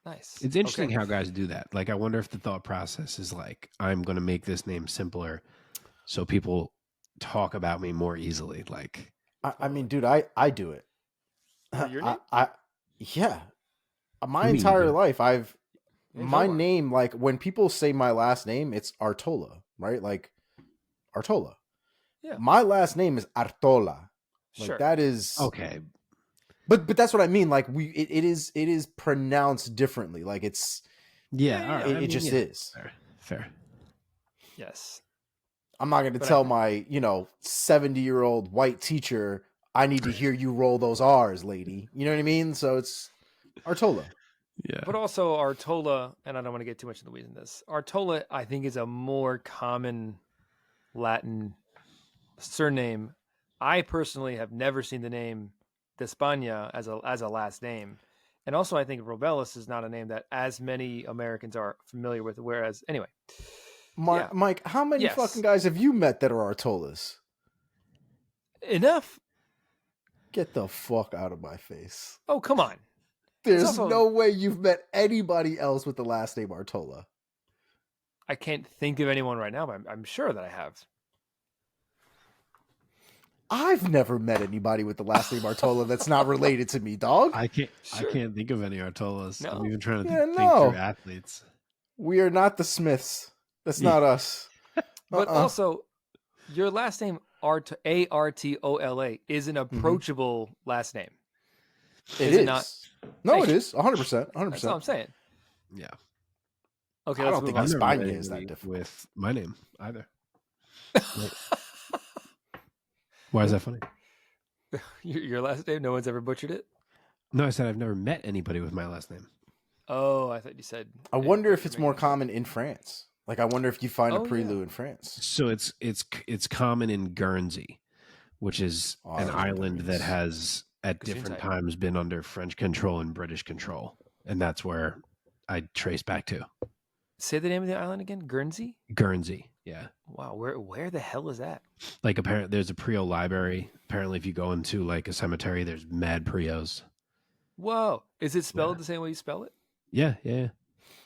Nice. It's interesting Okay. how guys do that. Like, I wonder if the thought process is like, I'm going to make this name simpler so people talk about me more easily. Like, I mean, dude, I do it. For your name? Yeah. My You mean entire you? life, Name's my Omar. name, like when people say my last name, it's Artola, right? Like Artola. Yeah. My last name is Artola. Like Sure. that is okay, but that's what I mean. Like it is pronounced differently. Like it's yeah, Yeah, all right. yeah. it, it just is. Fair. Yes. I'm not going to But I tell think- my 70-year-old white teacher I need to hear you roll those R's, lady. You know what I mean? So it's Artola. Yeah, But also Artola, and I don't want to get too much in the weeds in this. Artola, I think, is a more common Latin surname. I personally have never seen the name de España as a last name. And also I think Robelis is not a name that as many Americans are familiar with. Whereas anyway. Yeah. Mike, how many Yes. fucking guys have you met that are Artolas? Enough. Get the fuck out of my face. Oh, come on. There's also- no way you've met anybody else with the last name Artola. I can't think of anyone right now, but I'm sure that I have. I've never met anybody with the last name Artola that's not related to me, dog. I can't Sure. think of any Artolas. No. I'm even trying to Yeah, think no. through athletes. We are not the Smiths. That's Yeah. not us. But Uh-uh. also, your last name Artola is an approachable last name. It is is. it not? No, Thank it you. is. 100%. That's all I'm 100%. saying. Yeah, Okay, I let's don't move think on. I've never España met is that anybody difficult. with my name either. Why is that funny? Your last name, no one's ever butchered it? No, I said I've never met anybody with my last name. Oh, I thought you said. I wonder if you're it's more making- common in France. Like, I wonder if you find a Oh, prelude yeah. in France. So it's common in Guernsey, which is Oh, an those island that Guernsey. has at different Gesundheit. times been under French control and British control, and that's where I trace back to Say the name of the island again. Guernsey. Guernsey. Yeah, Wow, where the hell is that? like apparently there's a Prio library. Apparently, if you go into like a cemetery, there's mad Prios. Whoa, is it spelled Yeah. the same way you spell it? Yeah.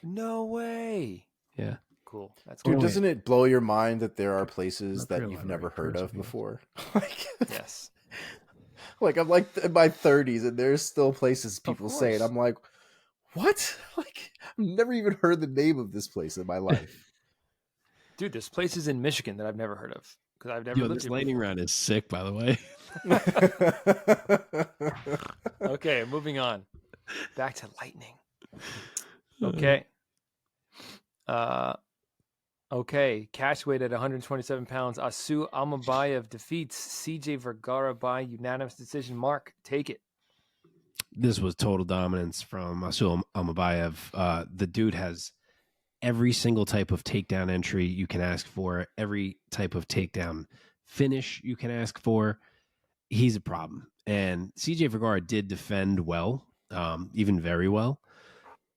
No way. Yeah. Cool. That's Dude, cool. wait. doesn't it blow your mind that there are places Not that Prio you've Library, never heard Prio of Studios. before? Like, Yes. like I'm like in my 30s and there's still places people say, and course. I'm like, what? Like, I've never even heard the name of this place in my life. Dude, there's places in Michigan that I've never heard of because I've never Yo, lived this here lightning before. round is sick, by the way. Okay, moving on. Back to lightning. Okay. Okay. Catch weight at 127 pounds. Asu Amabayev defeats CJ Vergara by unanimous decision. Mark, take it. This was total dominance from Asul Amabayev. The dude has every single type of takedown entry you can ask for, every type of takedown finish you can ask for. He's a problem. And CJ Vergara did defend well, even very well,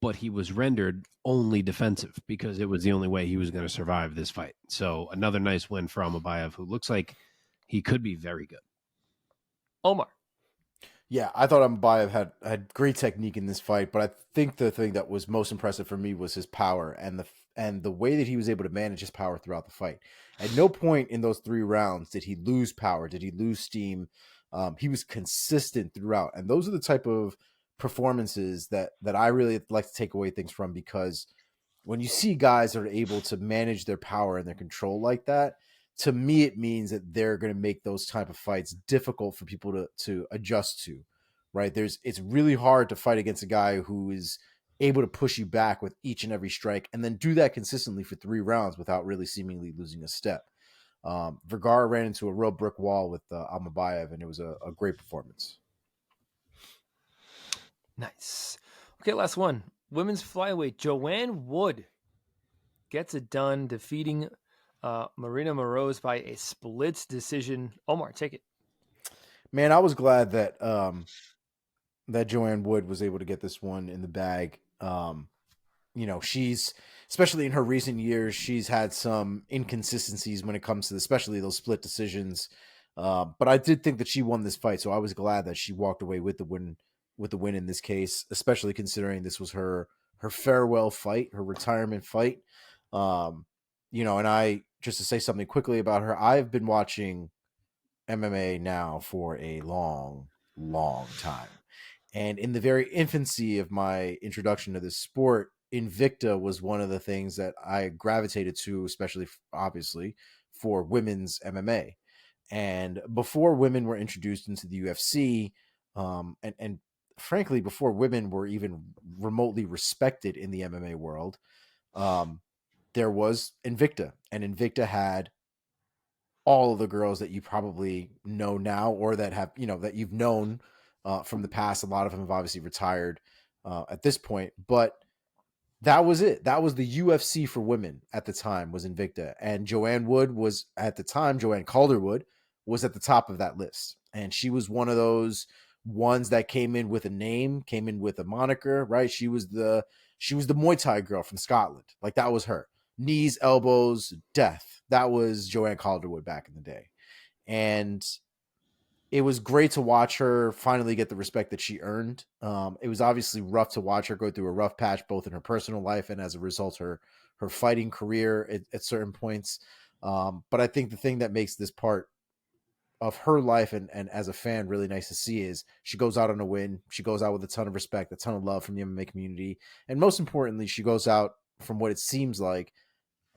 but he was rendered only defensive because it was the only way he was going to survive this fight. So another nice win for Amabayev, who looks like he could be very good. Omar. Yeah, I thought Ambayev had great technique in this fight, but I think the thing that was most impressive for me was his power and the way that he was able to manage his power throughout the fight. At no point in those 3 rounds did he lose power, did he lose steam. He was consistent throughout, and those are the type of performances that I really like to take away things from, because when you see guys that are able to manage their power and their control like that, to me, it means that they're going to make those type of fights difficult for people to adjust to, right? It's really hard to fight against a guy who is able to push you back with each and every strike and then do that consistently for 3 rounds without really seemingly losing a step. Vergara ran into a real brick wall with Amabayev, and it was a great performance. Nice. Okay, last one. Women's flyweight. Joanne Wood gets it done, defeating Marina Moroz by a split decision. Omar, take it. Man, I was glad that that Joanne Wood was able to get this one in the bag. She's, especially in her recent years, she's had some inconsistencies when it comes to especially those split decisions. But I did think that she won this fight, so I was glad that she walked away with the win in this case, especially considering this was her farewell fight, her retirement fight. And I, just to say something quickly about her, I've been watching MMA now for a long, long time. And in the very infancy of my introduction to this sport, Invicta was one of the things that I gravitated to, especially obviously for women's MMA. And before women were introduced into the UFC, and frankly, before women were even remotely respected in the MMA world, there was Invicta, and Invicta had all of the girls that you probably know now, or that have, that you've known from the past. A lot of them have obviously retired at this point, but that was it. That was the UFC for women at the time, was Invicta. And Joanne Wood was at the time, Joanne Calderwood was at the top of that list. And she was one of those ones that came in with a name, came in with a moniker, right? She was the Muay Thai girl from Scotland. Like, that was her. Knees, elbows, death. That was Joanne Calderwood back in the day. And it was great to watch her finally get the respect that she earned. It was obviously rough to watch her go through a rough patch, both in her personal life and as a result, her fighting career at certain points. But I think the thing that makes this part of her life and as a fan really nice to see is she goes out on a win. She goes out with a ton of respect, a ton of love from the MMA community. And most importantly, she goes out from what it seems like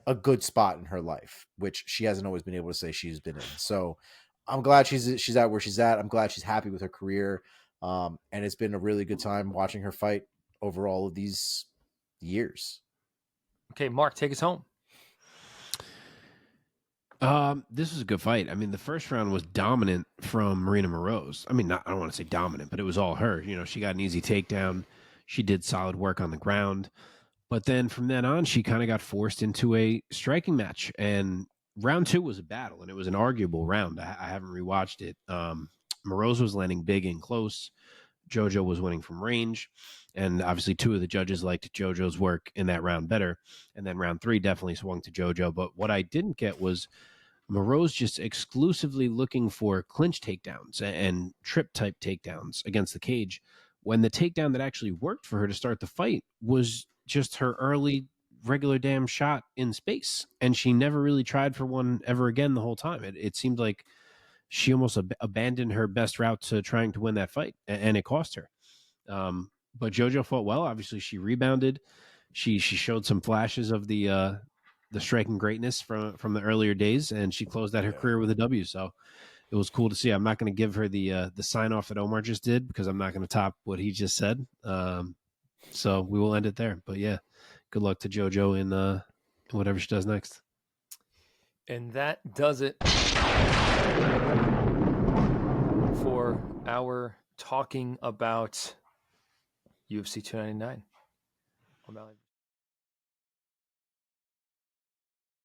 a good spot in her life, which she hasn't always been able to say she's been in. So I'm glad she's at where she's at. I'm glad she's happy with her career. And it's been a really good time watching her fight over all of these years. Okay, Mark, take us home. This was a good fight. I mean, the first round was dominant from Marina Moroz. I mean, I don't want to say dominant, but it was all her. She got an easy takedown. She did solid work on the ground. But then from then on, she kind of got forced into a striking match. And round 2 was a battle, and it was an arguable round. I haven't rewatched it. Moroz was landing big and close. JoJo was winning from range. And obviously 2 of the judges liked JoJo's work in that round better. And then round 3 definitely swung to JoJo. But what I didn't get was Moroz just exclusively looking for clinch takedowns and trip type takedowns against the cage, when the takedown that actually worked for her to start the fight was just her early regular damn shot in space. And she never really tried for one ever again the whole time. It seemed like she almost abandoned her best route to trying to win that fight, and it cost her. But JoJo fought well. Obviously, she rebounded. She showed some flashes of the striking greatness from the earlier days, and she closed out her career with a W. So it was cool to see. I'm not going to give her the sign off that Omar just did, because I'm not going to top what he just said. So we will end it there. But yeah, good luck to JoJo in whatever she does next. And that does it for our talking about UFC 299.